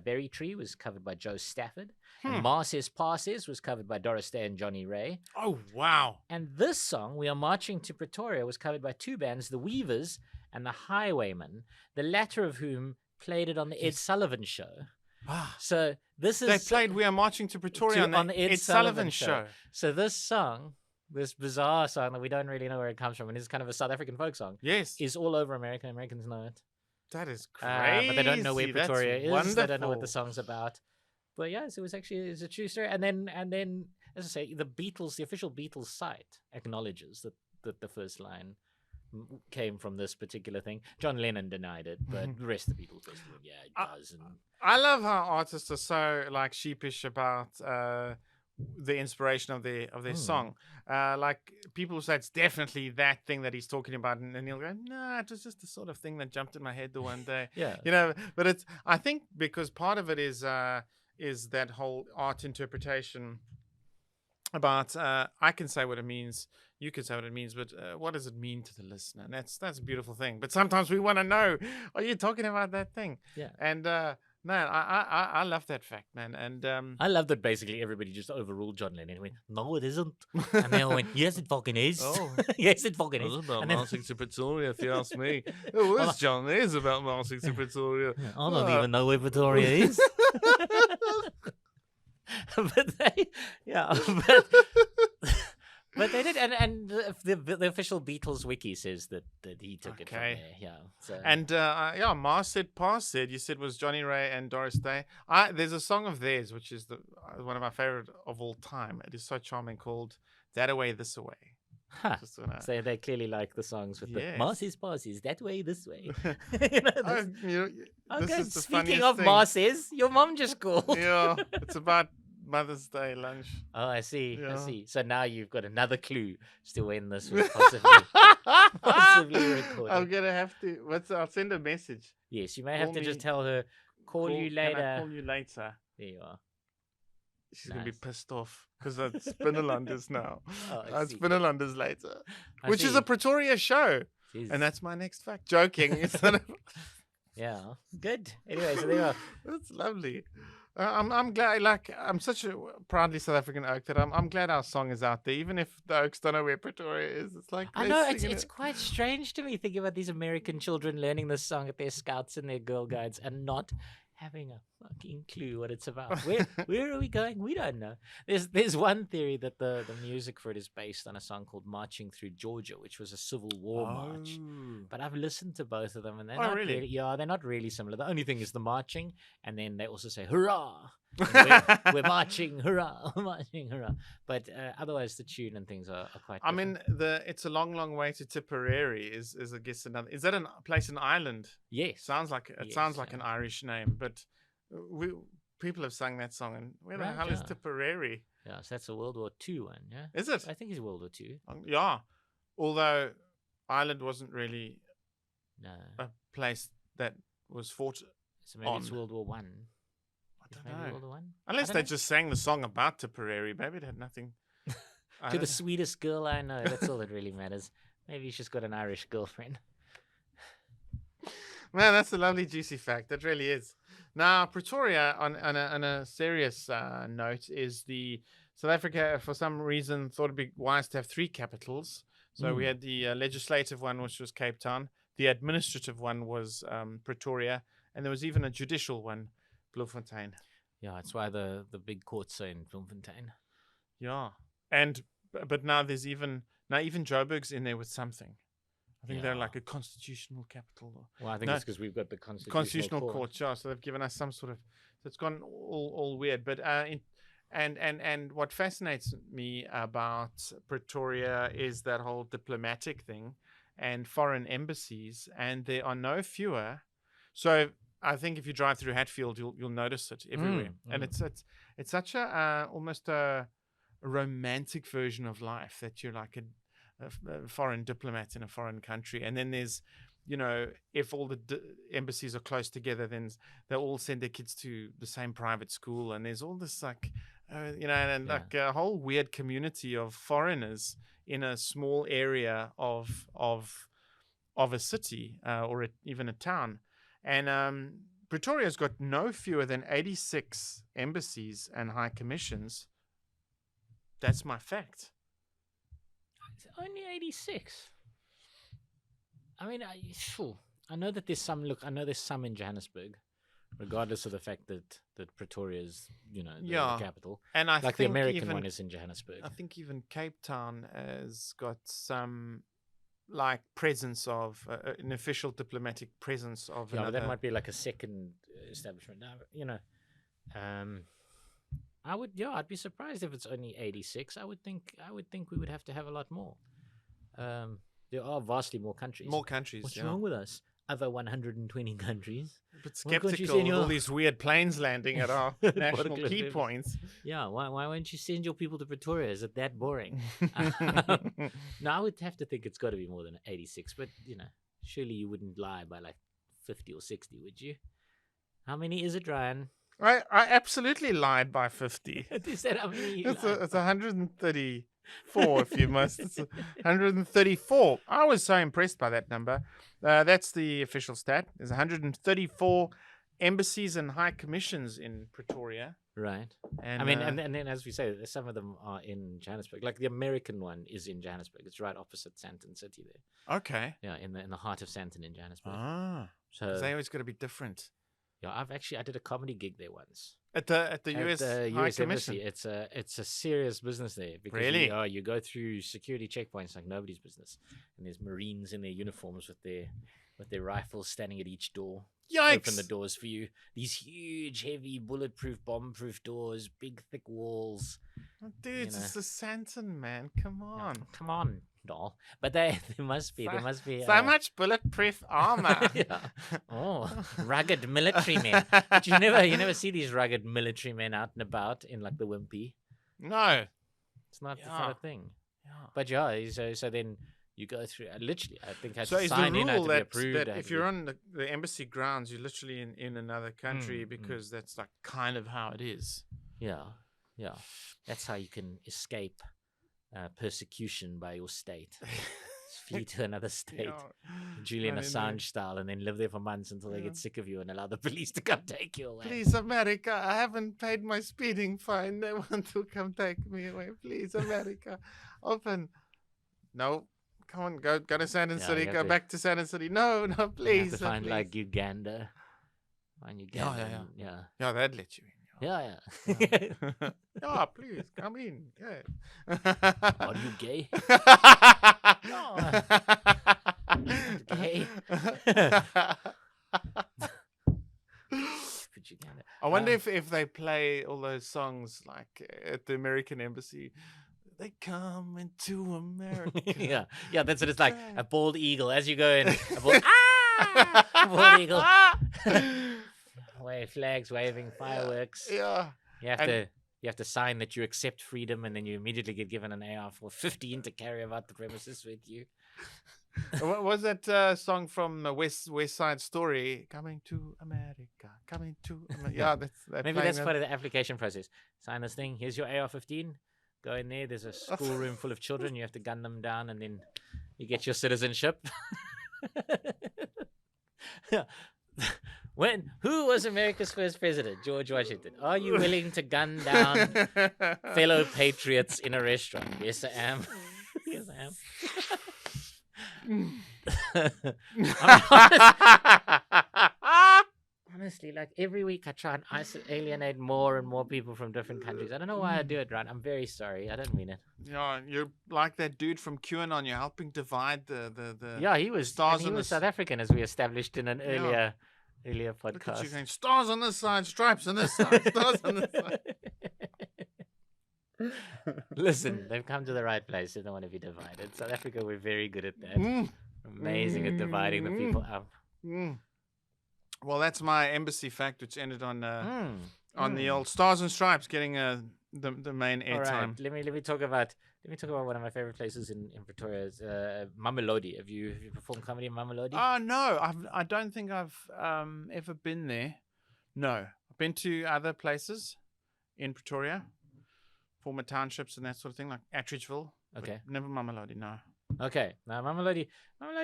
berry tree, was covered by Joe Stafford. And Marses Passes was covered by Doris Day and Johnny Ray. Oh, wow. And this song, We Are Marching to Pretoria, was covered by two bands, the Weavers and the Highwaymen, the latter of whom played it on the Ed Sullivan Show. So this is... They played We Are Marching to Pretoria on the Ed Sullivan Show. So this song, this bizarre song that we don't really know where it comes from, and is kind of a South African folk song, yes, is all over America. Americans know it. That is crazy. But they don't know where Pretoria is. Wonderful. They don't know what the song's about. But yes, it's a true story. And then, as I say, the Beatles, the official Beatles site acknowledges that the first line came from this particular thing. John Lennon denied it, but the rest of the Beatles basically, it does. And I love how artists are so like sheepish about the inspiration of their song. Like people say it's definitely that thing that he's talking about, and he'll go, "No, it was just the sort of thing that jumped in my head the one day." Yeah, you know. But it's, I think, because part of it is that whole art interpretation about I can say what it means, you can say what it means, but what does it mean to the listener? And that's a beautiful thing. But sometimes we want to know, are you talking about that thing? Yeah. And man, I love that fact, man. And I love that basically everybody just overruled John Lennon and went, "No, it isn't." And they all went, "Yes, it fucking is." Oh. Yes, it fucking is. It's about marching to Pretoria, if you ask me. It was, John. It is about marching to Pretoria. I don't even know where Pretoria is. But they did, and the official Beatles wiki says that he took it from there. Yeah. So. And Mars said, Pass said, you said was Johnny Ray and Doris Day. There's a song of theirs which is one of my favorite of all time. It is so charming, called "That Away This Away." Huh. So they clearly like the songs with the Marses Passes, that way, this way. This is the speaking of Marses, your mom just called. Yeah, it's about Mother's Day lunch. Oh, I see. Yeah. I see. So now you've got another clue as to when this was possibly recorded. I'm gonna have to. I'll send a message. Yes, you may have to just tell her. Call you later. Can I call you later? There you are. She's gonna be pissed off because it's Spinnelanders now. It's see. Spinnelanders later, which is a Pretoria show. Jeez. And that's my next fact. Joking. Yeah, good. Anyway, so there you are. That's lovely. I'm glad. Like, I'm such a proudly South African oak that I'm glad our song is out there, even if the oaks don't know where Pretoria is. It's like, I know it's quite strange to me thinking about these American children learning this song at their scouts and their Girl Guides and not having a fucking clue what it's about. Where are we going? We don't know. There's one theory that the music for it is based on a song called "Marching Through Georgia," which was a Civil War march. But I've listened to both of them, and they're not really, they're not really similar. The only thing is the marching, and then they also say "Hurrah!" We're marching, hurrah, marching, hurrah. But otherwise, the tune and things are quite different. I mean, it's a long, long way to Tipperary. Is I guess another. Is that a place in Ireland? Yes. Sounds like an Irish name, but people have sung that song. And where the hell is Tipperary? Yeah, so that's a World War II one. Yeah, is it? I think it's World War II. Yeah, although Ireland wasn't really a place that was fought. So maybe it's World War One. I don't know. Unless they just sang the song about Tipperary. Maybe it had nothing. To the sweetest girl I know. That's all that really matters. Maybe she's got an Irish girlfriend. Man, that's a lovely, juicy fact. That really is. Now, Pretoria, on a serious note, is the South Africa, for some reason, thought it'd be wise to have three capitals. So we had the legislative one, which was Cape Town. The administrative one was Pretoria. And there was even a judicial one, Bloemfontein. Yeah, that's why the big courts are in Bloemfontein. Yeah, but now there's even Joburg's in there with something. I think they're like a constitutional capital. Well, I think it's because we've got the constitutional court. Yeah, so they've given us some sort of. So it's gone all weird. But And what fascinates me about Pretoria is that whole diplomatic thing and foreign embassies, and there are no fewer. So I think if you drive through Hatfield, you'll notice it everywhere, and it's such a almost a romantic version of life that you're like a foreign diplomat in a foreign country, and then there's if all the embassies are close together, then they all send their kids to the same private school, and there's all this like like a whole weird community of foreigners in a small area of a city or even a town. And Pretoria's got no fewer than 86 embassies and high commissions. That's my fact. It's only 86. I mean, I know that there's some. Look, I know there's some in Johannesburg, regardless of the fact that Pretoria is, the capital. And I think the American one is in Johannesburg. I think even Cape Town has got some like presence of an official diplomatic presence of. Yeah, but that might be like a second establishment. Now, I'd be surprised if it's only 86. I would think we would have to have a lot more. There are vastly more countries. More countries. What's wrong with us? Other 120 countries. But skeptical of all these weird planes landing at our national key points. Yeah, why won't you send your people to Pretoria? Is it that boring? No, I would have to think it's got to be more than 86. But, surely you wouldn't lie by like 50 or 60, would you? How many is it, Ryan? I absolutely lied by 50. Is that how many it's 134 if you must. It's 134. I was so impressed by that number. That's the official stat. There's 134 embassies and high commissions in Pretoria. Right. And I mean, and then as we say, some of them are in Johannesburg. Like the American one is in Johannesburg. It's right opposite Sandton City there. Okay. Yeah, in the heart of Sandton in Johannesburg. So they always got to be different. Yeah, I did a comedy gig there once. At the US High Commission. It's a serious business there. Because really? You go through security checkpoints like nobody's business, and there's Marines in their uniforms with their rifles standing at each door. Yikes! Open the doors for you. These huge, heavy, bulletproof, bomb-proof doors, big, thick walls. Oh, dude, it's the Sandton, man. Come on. Yeah, come on, doll. But there must be so much bulletproof armor. Yeah. Oh, rugged military men. But you never see these rugged military men out and about in like the Wimpy. No, it's not a thing. Yeah. But so then you go through. Literally, I think I so sign in to be approved. That if you're on the embassy grounds, you're literally in another country because that's like kind of how it is. Yeah. That's how you can escape persecution by your state. Flee to another state, Julian Assange style, and then live there for months until they get sick of you and allow the police to come take you away. Please, America, I haven't paid my speeding fine. They want to come take me away. Please, America, open. No, come on, go to Sandton City. Go back to Sandton City. No, please. You have to find like Uganda. Yeah, they'd let you in. Yeah. Yeah, please come in. Yeah. Are you gay? No. Gay. I wonder if they play all those songs like at the American embassy. They come into America. Yeah. That's what it's like. A bald eagle as you go in. A bald eagle. Flags waving, fireworks. Yeah. You have to sign that you accept freedom, and then you immediately get given an AR-15 to carry about the premises with you. What was that song from West Side Story? Coming to America. Yeah, maybe that's part of the application process. Sign this thing. Here's your AR-15. Go in there. There's a schoolroom full of children. You have to gun them down, and then you get your citizenship. Who was America's first president? George Washington. Are you willing to gun down fellow patriots in a restaurant? Yes, I am. Yes, I am. Honestly, like every week I try and alienate more and more people from different countries. I don't know why I do it, right? I'm very sorry. I don't mean it. Yeah, you're like that dude from QAnon. You're helping divide the Yeah, he was stars. He was South African, as we established in an earlier podcast. Look at you going, stars on this side, stripes on this side, stars on this side. Listen, they've come to the right place. They don't want to be divided. South Africa, we're very good at that. Mm. Amazing at dividing the people up. Mm. Well, that's my embassy fact, which ended on the old Stars and Stripes getting the main All right, airtime. let me talk about one of my favorite places in Pretoria. Is Mamelodi. Have you performed comedy in Mamelodi? Oh no, I don't think I've ever been there. No, I've been to other places in Pretoria, former townships and that sort of thing, like Attridgeville. Okay. Never Mamelodi, no. Okay, now Mamelodi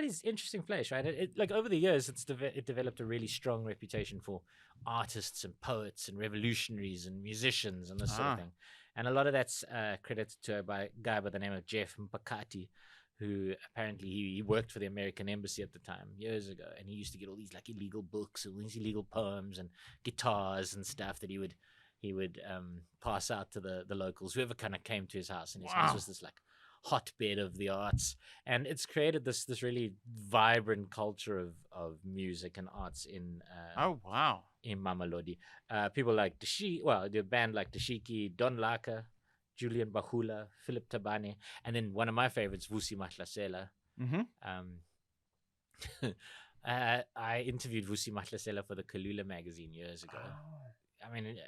is an interesting place, right? Like over the years, it developed a really strong reputation for artists and poets and revolutionaries and musicians and this sort of thing. And a lot of that's credited to a guy by the name of Jeff Mpakati, who apparently he worked for the American embassy at the time years ago, and he used to get all these like illegal books and these illegal poems and guitars and stuff that he would pass out to the locals, whoever kind of came to his house, and his house was this like hotbed of the arts, and it's created this really vibrant culture of music and arts in in Mamelodi. People like the band like Dashiki, Don Laka, Julian Bahula, Philip Tabane, and then one of my favorites, Vusi Mahlasela. I interviewed Vusi Mahlasela for the Kalula magazine years ago. I mean,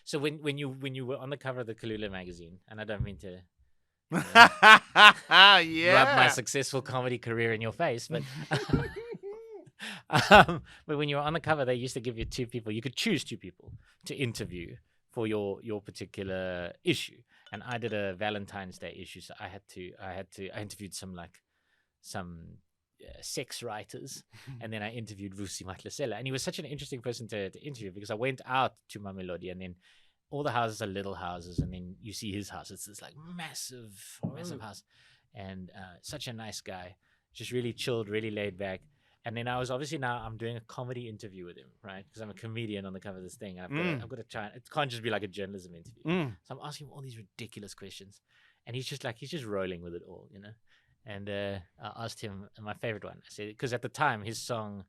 so when you were on the cover of the Kalula magazine, and I don't mean to rub my successful comedy career in your face, but but when you were on the cover, they used to give you two people. You could choose two people to interview for your particular issue, and I did a Valentine's Day issue, so I interviewed some sex writers, and then I interviewed Vusi Mahlasela, and he was such an interesting person to interview, because I went out to Mamelodi, and then all the houses are little houses, and then you see his house. It's this like massive house, and such a nice guy, just really chilled, really laid back. And then I'm doing a comedy interview with him, right? Because I'm a comedian on the cover of this thing, and I've got to try. It can't just be like a journalism interview. So I'm asking him all these ridiculous questions, and he's just rolling with it all, you know. And I asked him my favorite one. I said, because at the time his song,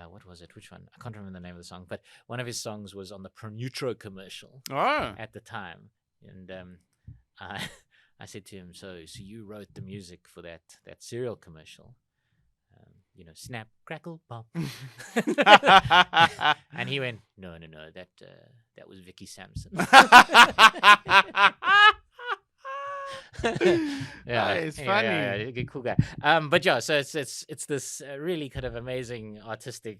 what was it? Which one? I can't remember the name of the song, but one of his songs was on the Pronutro commercial at the time. And I said to him, so you wrote the music for that cereal commercial, snap, crackle, pop. And he went, no, that was Vicky Sampson. Yeah, it's funny. Yeah, cool guy. But yeah, so it's this really kind of amazing artistic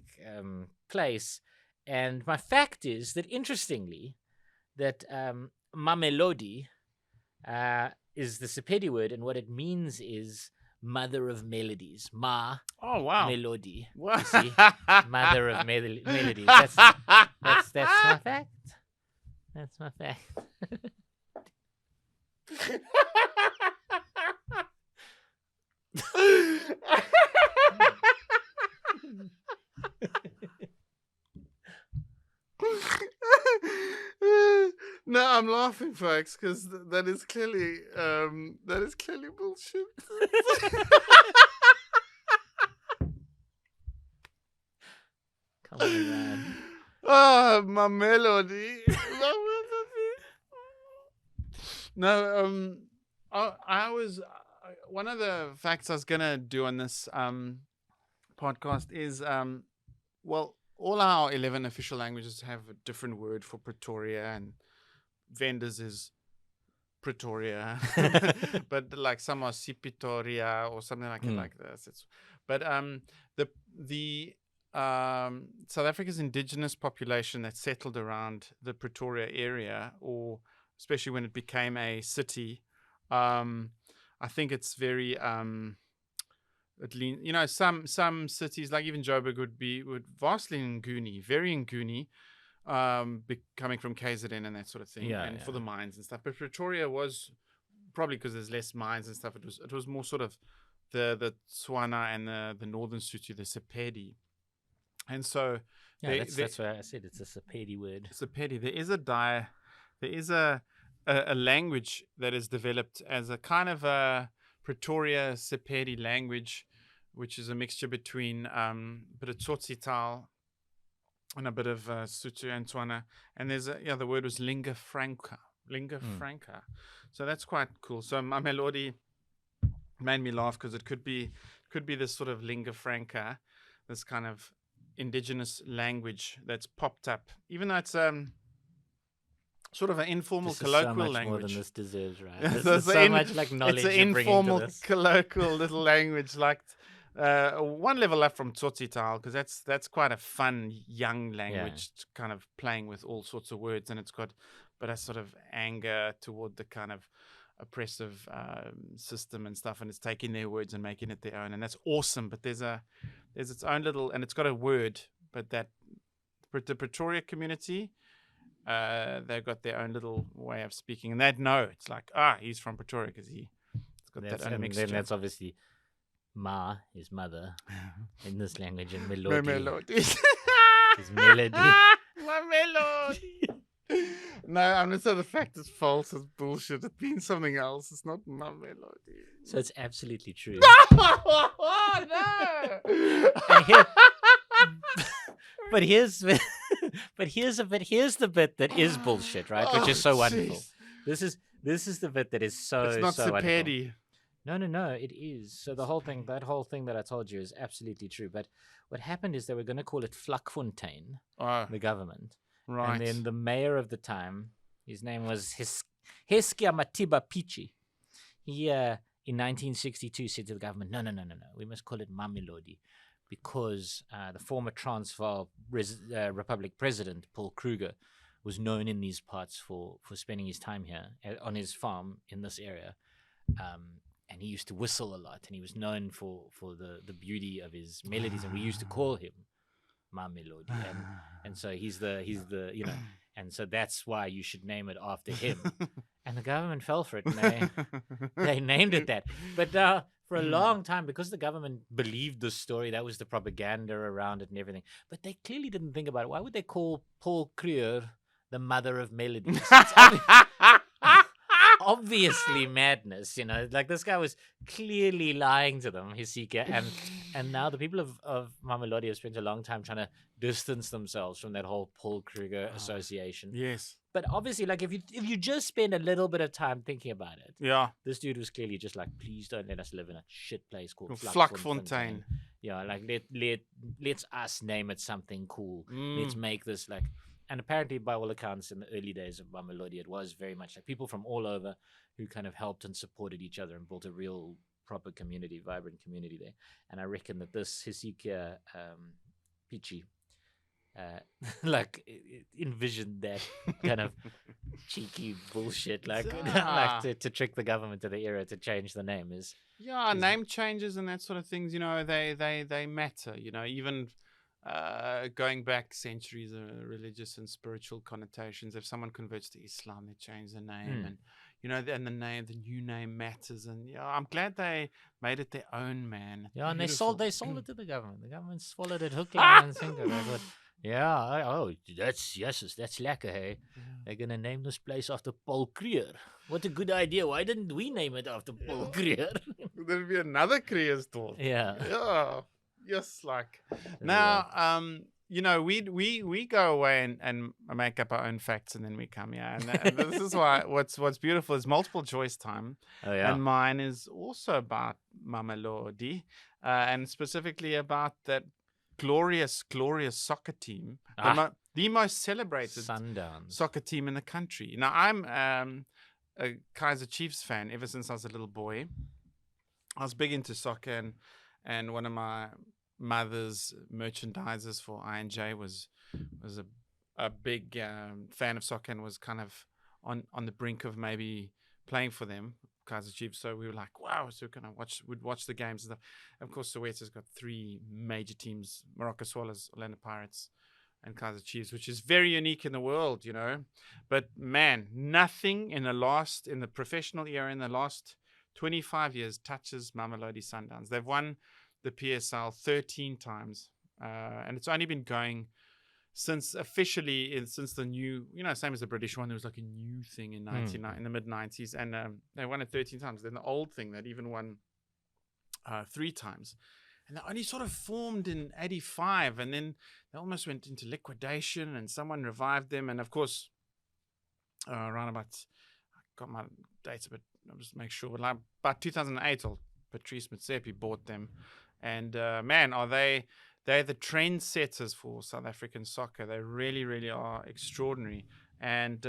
place. And my fact is that, interestingly, that Mamelodi is the Sepedi word, and what it means is mother of melodies. Melody. What? You see? Mother of melodies. That's my fact. That's my fact. No, I'm laughing, folks, because that is clearly bullshit. Come on, man. My melody. No, I was one of the facts I was gonna do on this podcast is all our 11 official languages have a different word for Pretoria, and vendors is Pretoria, but like some are Sipitoria or something like it like this. But the South Africa's indigenous population that settled around the Pretoria area, or especially when it became a city, I think it's very some cities like even Joburg would vastly Nguni, very Nguni, coming from KZN and that sort of thing, for the mines and stuff. But Pretoria was, probably because there's less mines and stuff, it was more sort of the Tswana and the northern Sotho, the Sepedi. And so that's why I said it's a Sepedi word. Sepedi. There is a language that is developed as a kind of a Pretoria Sepedi language, which is a mixture between a bit of Tsotsitaal and a bit of Sotho and Tswana. And there's the word was lingua franca, lingua franca. So that's quite cool. So Mamelodi made me laugh because it could be this sort of lingua franca, this kind of indigenous language that's popped up, even though it's sort of an informal This is colloquial so much language. more than this deserves, right? This This is so much like knowledge it's an you're bringing to informal this. colloquial little language, like one level up from Tsotsitaal, because that's quite a fun young language, kind of playing with all sorts of words, and it's got but a sort of anger toward the kind of oppressive system and stuff, and it's taking their words and making it their own, and that's awesome. But there's its own little, and it's got a word, but that the Pretoria community, they've got their own little way of speaking, and they'd know it's like, he's from Pretoria because he's got that own mixture. Then that's obviously Ma, his mother, in this language, and Melody His melody. My melody. No, I'm not saying the fact it's false. It's bullshit. It means something else. It's not my melody. So it's absolutely true. No. But here's the bit that is bullshit, right? Which is so wonderful. This is the bit that is so It's not so Sepedi. wonderful. No, it is. So that whole thing that I told you is absolutely true. But what happened is they were going to call it Vlakfontein, the government. Right. And then the mayor of the time, his name was Heskia Matiba Pichi. He, in 1962, said to the government, no, we must call it Mamelodi, because the former Transvaal Republic president, Paul Kruger, was known in these parts for spending his time here on his farm in this area. And he used to whistle a lot, and he was known for the beauty of his melodies, and we used to call him Mamelodi, and so he's the and so that's why you should name it after him. And the government fell for it, and they named it that. But for a long time, because the government believed the story, that was the propaganda around it and everything. But they clearly didn't think about it. Why would they call Paul Kruger the mother of melodies? Obviously madness, like this guy was clearly lying to them, Hisika, and now the people of Mamelodi have spent a long time trying to distance themselves from that whole Paul Kruger association. Yes. But obviously, like if you just spend a little bit of time thinking about it, this dude was clearly just like, please don't let us live in a shit place called Vlakfontein. Yeah, like let's us name it something cool. Let's make this like. And apparently, by all accounts, in the early days of Mamelodi, it was very much like people from all over who kind of helped and supported each other and built a real proper community, vibrant community there. And I reckon that this Hisika Pichi envisioned that kind of cheeky bullshit, like to trick the government of the era to change the name is name changes and that sort of things. They matter. Even. Going back centuries, religious and spiritual connotations. If someone converts to Islam, they change the name, and and the new name matters. And I'm glad they made it their own, man. Yeah, and they sold it to the government. The government swallowed it hook, line, and sinker. They thought, that's lekker, hey. Yeah. They're gonna name this place after Paul Kruger. What a good idea! Why didn't we name it after Paul Kruger? There'll be another Kruger's store. Yeah. Yeah. Yes, like now, we go away and make up our own facts, and then we come here. And this is why what's beautiful is multiple choice time. Oh, yeah. And mine is also about Mamelodi, and specifically about that glorious soccer team, the most celebrated Sundowns soccer team in the country. Now, I'm a Kaizer Chiefs fan ever since I was a little boy. I was big into soccer, and one of my mother's merchandisers for INJ was a big fan of soccer and was kind of on the brink of maybe playing for them, Kaizer Chiefs. So we were like, wow, so we'd watch the games and stuff. Of course, Soweto's got three major teams: Morocco Swallows, Orlando Pirates, and Kaizer Chiefs, which is very unique in the world, But man, nothing in the professional era in the last 25 years touches Mamelodi Sundowns. They've won the PSL 13 times, and it's only been going since the new, same as the British one. There was like a new thing in in the mid 90s, and they won it 13 times. Then the old thing that even won 3 times, and they only sort of formed in 85, and then they almost went into liquidation, and someone revived them, and of course around about, I got my dates, but I'll just make sure. But like about 2008, Patrice Motsepe bought them, and man, they're the trendsetters for South African soccer. They really, really are extraordinary. And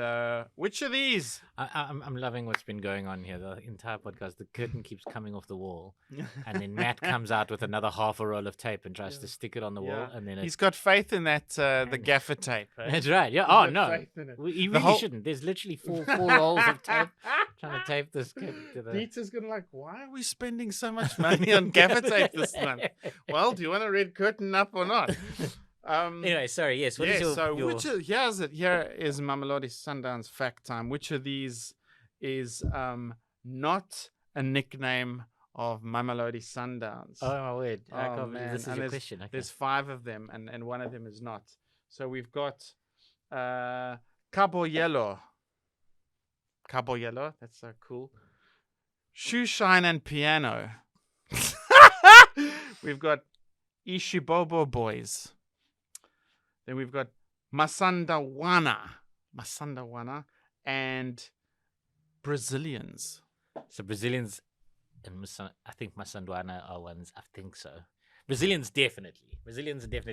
which of these? I'm loving what's been going on here. The entire podcast, the curtain keeps coming off the wall, and then Matt comes out with another half a roll of tape and tries to stick it on the wall, and then he's got faith in that the gaffer tape. Right? That's right. Yeah. He's Oh got no, faith in it. he really shouldn't. There's literally four rolls of tape trying to tape this kid to the. Peter's gonna like, why are we spending so much money on gaffer tape this month? Well, do you want a red curtain up or not? Anyway, sorry. Yes. What is your... which of, here's it. Here is Mamelodi Sundowns fact time. Which of these is not a nickname of Mamelodi Sundowns? Oh my word! I Oh, can't believe man. this is And your question. Okay. There's 5 of them, and one of them is not. So we've got Cabo Yellow. Cabo Yellow. That's so cool. Shoe Shine and Piano. We've got Ishibobo Boys. Then we've got Masandawana, and Brazilians. So Brazilians and I think Masandwana are ones. I think so. Brazilians are definitely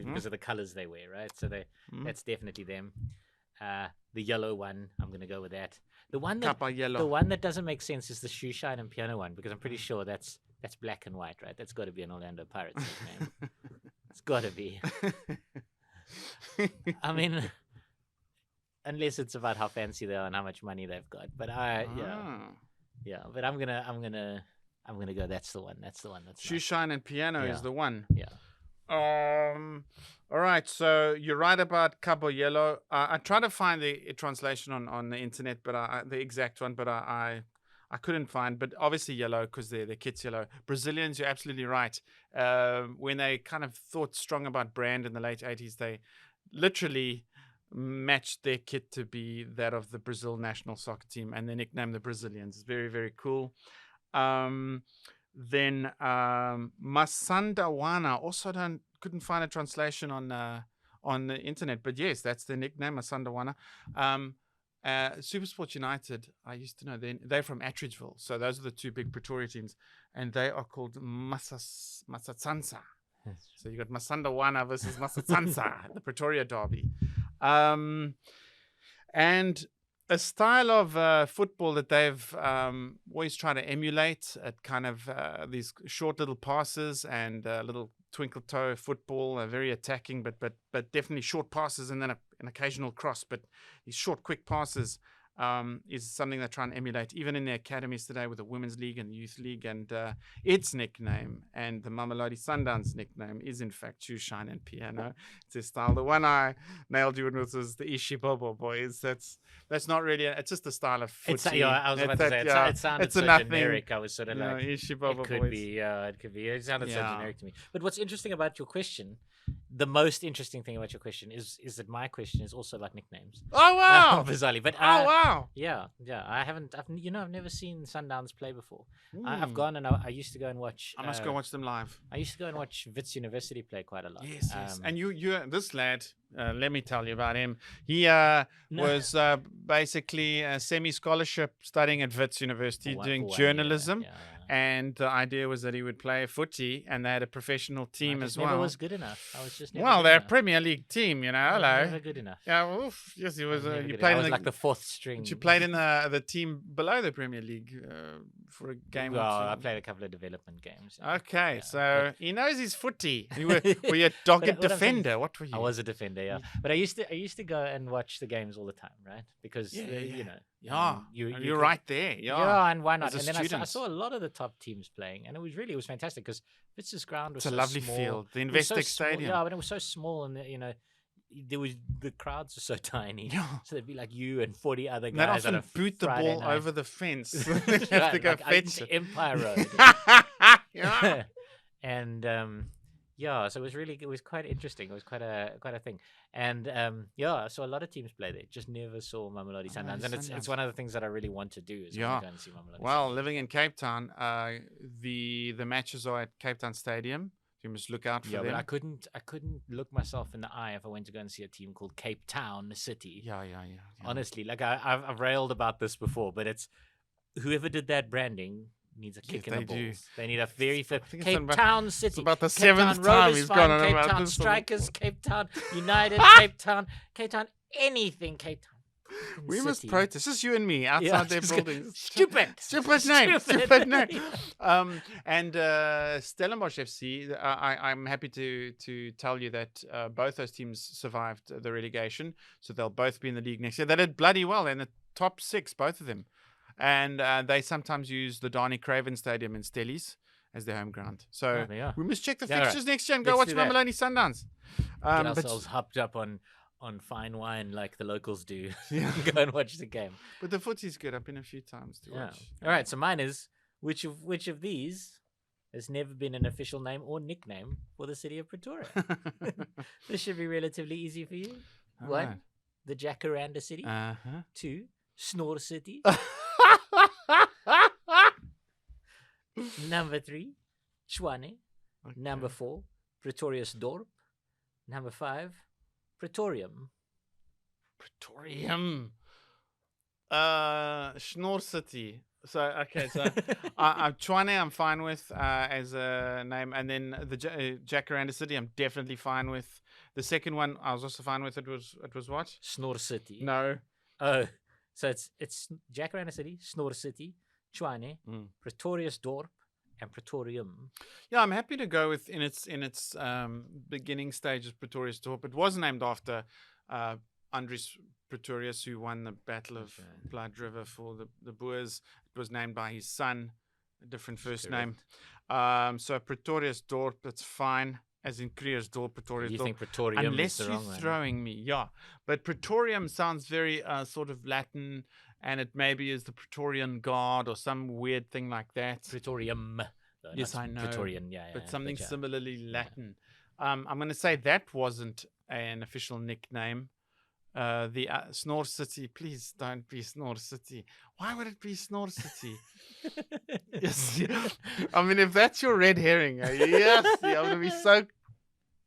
because of the colors they wear, right? So that's definitely them. The yellow one, I'm gonna go with that. The one that doesn't make sense is the Shoe Shine and Piano one, because I'm pretty sure that's black and white, right? That's got to be an Orlando Pirates name. It's got to be. I mean, unless it's about how fancy they are and how much money they've got. But yeah. But I'm gonna go. That's the one. That's Shoe Shine and Piano is the one. Yeah. All right. So you're right about Cabo Yellow. I tried to find the translation on the internet, but the exact one, but I couldn't find. But obviously yellow because their kit's yellow. Brazilians, you're absolutely right. When they kind of thought strong about brand in the late 80s, they literally matched their kit to be that of the Brazil national soccer team, and they nicknamed the Brazilians. It's very, very cool. Then Masandawana, also couldn't find a translation on the internet, but yes, that's the nickname, Masandawana. Supersport United, I used to know, they're from Attridgeville, so those are the 2 big Pretoria teams, and they are called Masatsansa. So you got Masandawana versus Masatsansa, the Pretoria derby. And a style of football that they've always tried to emulate, at kind of these short little passes and little twinkle toe football, very attacking, but definitely short passes and then an occasional cross. But these short, quick passes is something they try and emulate, even in the academies today with the Women's League and the Youth League. And its nickname, and the Mamelodi Sundowns nickname, is in fact Shoe Shine and Piano. It's their style. The one I nailed you with was the Ishibobo Boys. That's not really, it's just a style of footy. I was about to say, it sounded so generic. I was sort of like, Ishibobo it could Boys. be, it could be. It sounded so generic to me. But what's interesting about your question, the most interesting thing about your question is that my question is also about nicknames. Oh wow! Bizarrely, but oh wow! Yeah. I've never seen Sundowns play before. I've gone and I used to go and watch. I must go watch them live. I used to go and watch Wits University play quite a lot. Yes. And you, this lad, let me tell you about him. He was basically a semi-scholarship studying at Wits University, doing journalism. And the idea was that he would play footy, and they had a professional team as well. Never was good enough. I was just never well, they're a Premier League team, you know. Hello. Never good enough. Yeah, well, yes, he was. You played in like the 4th string. You played in the team below the Premier League for a game. Well, I played a couple of development games. Okay, so he knows his footy. Were you a dogged defender? What were you? I was a defender, yeah. But I used to go and watch the games all the time, right? Because you know, you're right there. Yeah, and why not? And then I saw a lot of the top teams playing, and it was fantastic because Witz's ground was a lovely small. field, the Investec Stadium. Yeah, but it was so small, and the crowds are so tiny. Yeah. So there'd be like you and 40 other guys. They'd often boot the Friday ball night. over the fence. You have to go fetch it. Empire Road. Yeah. And so it was quite interesting. It was quite a thing. And so a lot of teams play there. Just never saw Mamelodi Sundowns, and it's one of the things that I really want to do is go and see Mamelodi. Well, living in Cape Town, the matches are at Cape Town Stadium. You must look out for Yeah, them. but I couldn't look myself in the eye if I went to go and see a team called Cape Town City. Yeah. Honestly, like I've railed about this before, but it's whoever did that branding needs a kick in the they do. balls. They need a very I think it's Cape about- Town It's City. about the Cape Town 7th time Rovers he's fine, gone on Cape about Town this. Strikers, Cape Town United, Cape Town, anything Cape Town. Fucking We must city. protest. Just you and me outside their just go, buildings. Stupid. Stupid name. Yeah. And Stellenbosch FC, I'm happy to tell you that both those teams survived the relegation. So they'll both be in the league next year. They did bloody well in the top 6, both of them. And they sometimes use the Darnie Craven Stadium in Stellies as their home ground. So we must check the fixtures next year and go watch Mamelodi Sundowns. Get ourselves hopped up on fine wine like the locals do. Go and watch the game. But the footy's good. I've been a few times to watch. All right, so mine is which of these has never been an official name or nickname for the city of Pretoria? This should be relatively easy for you. All 1, right. the Jacaranda City. 2, Snore City. Number 3, Tshwane. Okay. Number 4, Pretorius Dorp. Number 5, Pretorium. Schnorr City. So Tshwane I'm fine with as a name, and then the Jacaranda City I'm definitely fine with. The second one I was also fine with. It was what? Snore City. No. Oh, so it's Jacaranda City, Snore City, Tshwane, Pretorius Dorp, and Pretorium. Yeah, I'm happy to go with in its beginning stages Pretorius Dorp. It was named after Andries Pretorius, who won the Battle of Blood River for the Boers. It was named by his son, a different first name. So Pretorius Dorp, that's fine. As in Creersdorp, Pretorius Dorp. You think Pretorium Unless is the wrong you're one? throwing me, yeah. But Pretorium sounds very sort of Latin, and it maybe is the Praetorian Guard or some weird thing like that. Pretorium. Yes, I know. Praetorian, but something similarly Latin. I'm going to say that wasn't an official nickname. The Snore City, please don't be Snore City. Why would it be Snore City? Yes, I mean, if that's your red herring, yes, I'm going to be so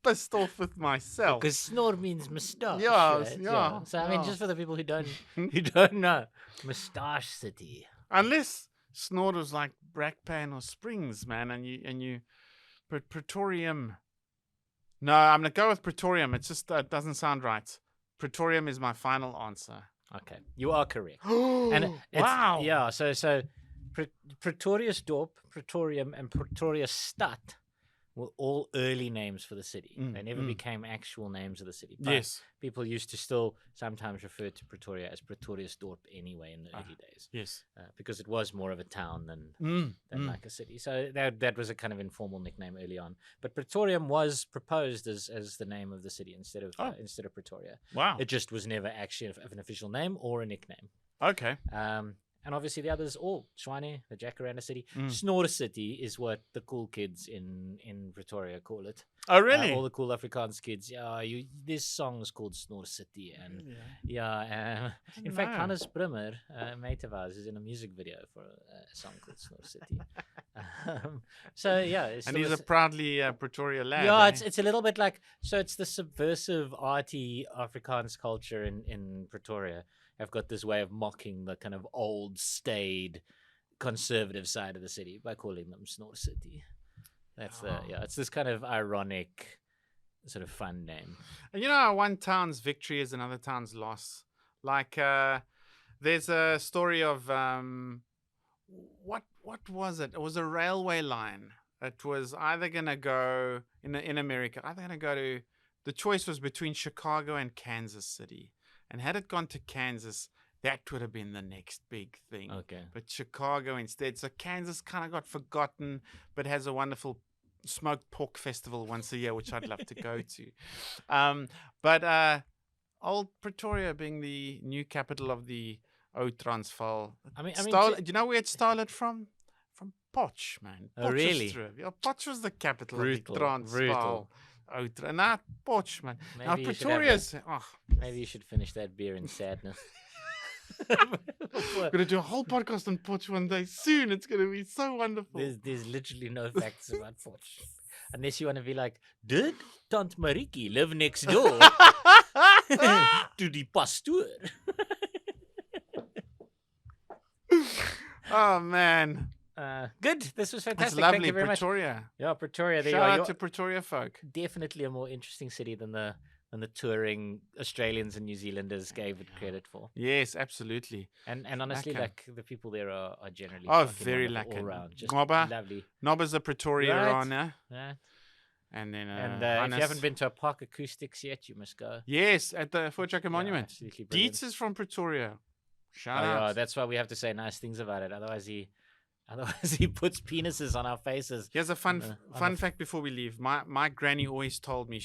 pissed off with myself. Because snore means moustache. Yeah, right? yeah. So I mean, just for the people who don't know, Moustache City. Unless Snore was like Brakpan or Springs, man, and you Pretorium. No, I'm going to go with Pretorium. It's just doesn't sound right. Pretorium is my final answer. Okay, you are correct. And wow. Yeah, so Pretorius Dorp, Pretorium, and Pretoria Stad were all early names for the city. They never became actual names of the city. But yes. People used to still sometimes refer to Pretoria as Pretorius Dorp anyway in the early days. Yes. Because it was more of a town than like a city. So that was a kind of informal nickname early on. But Pretorium was proposed as the name of the city instead of Pretoria. Wow. It just was never actually an official name or a nickname. Okay. And obviously the others all Tshwane, the Jacaranda City. Snore City is what the cool kids in Pretoria call it. Oh, really? All the cool Afrikaans kids. Yeah, this song is called Snore City. And in fact, Hannes Brimmer, a mate of ours, is in a music video for a song called Snore City. So, yeah. And he's a proudly Pretoria lad. Yeah, eh? it's a little bit like, so it's the subversive, arty Afrikaans culture in Pretoria. I've got this way of mocking the kind of old, staid, conservative side of the city by calling them Snore City. That's it's this kind of ironic, sort of fun name. And you know how one town's victory is another town's loss? Like, there's a story of, what was it? It was a railway line. It was either going to go, in America, the choice was between Chicago and Kansas City. And had it gone to Kansas, that would have been the next big thing. Okay. But Chicago instead. So Kansas kind of got forgotten, but has a wonderful smoked pork festival once a year, which I'd love to go to. But old Pretoria being the new capital of the old Transvaal. Do you know where it stole it from? From Potch, man. Oh, really? Yeah, Potch was the capital of the Brutal. Transvaal. Not Potch, man. Maybe Now you should Pretoria's. Maybe you should finish that beer in sadness. We're gonna do a whole podcast on Potch one day soon. It's gonna be so wonderful. There's literally no facts about Potch. Unless you want to be like, did Tant Mariki live next door to the pasteur? Oh man, Good. This was fantastic. it's lovely, Thank you very Pretoria. much. Yeah, Pretoria. There Shout you are. out You're to Pretoria folk. definitely a more interesting city than the touring Australians and New Zealanders gave it credit for. Yes, absolutely. And honestly, Lekker. like the people there are generally Very wonderful all lekker. around. Just Ngobba. lovely. Nobba's a Pretoria Right. runner. Right. And then And if Hannes. you haven't been to a Park Acoustics yet, you must go. Yes, at the Voortrekker Monument. Absolutely brilliant. Dietz is from Pretoria. Shout Oh, out. yeah, that's why we have to say nice things about it. Otherwise, he puts penises on our faces. Here's a fun on the fact before we leave. My granny always told me,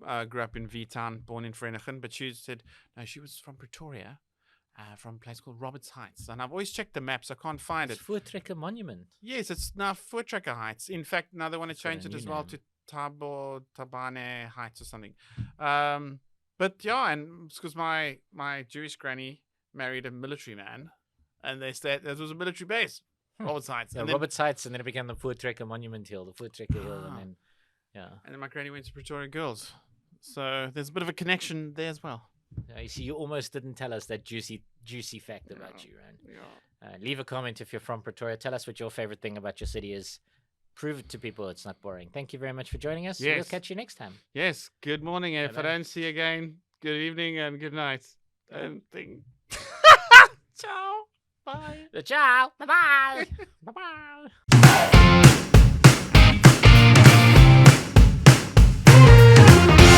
I grew up in V-Town, born in Vereeniging, but she said, no, she was from Pretoria, from a place called Roberts Heights. And I've always checked the maps. I can't find it. It's Voortrekker Monument. Yes, it's now Voortrekker Heights. In fact, now they want to It's got change a it new as well name. to Tabane Heights or something. But yeah, and it's because my Jewish granny married a military man, and they said that was a military base, Roberts Heights. Yeah, And then, Roberts Heights, and then it became the Voortrekker Monument Hill, the Voortrekker Hill, and then and then my granny went to Pretoria Girls. So there's a bit of a connection there as well. yeah. You see, you almost didn't tell us that juicy fact about you, Ryan. Yeah. Leave a comment if you're from Pretoria. Tell us what your favorite thing about your city is. Prove it to people it's not boring. Thank you very much for joining us. We'll Yes. catch you next time. Yes. Good morning. If I Bye-bye. don't see you again, good evening and good night. And thing. Ciao. Bye. Ciao. Bye-bye. Bye-bye.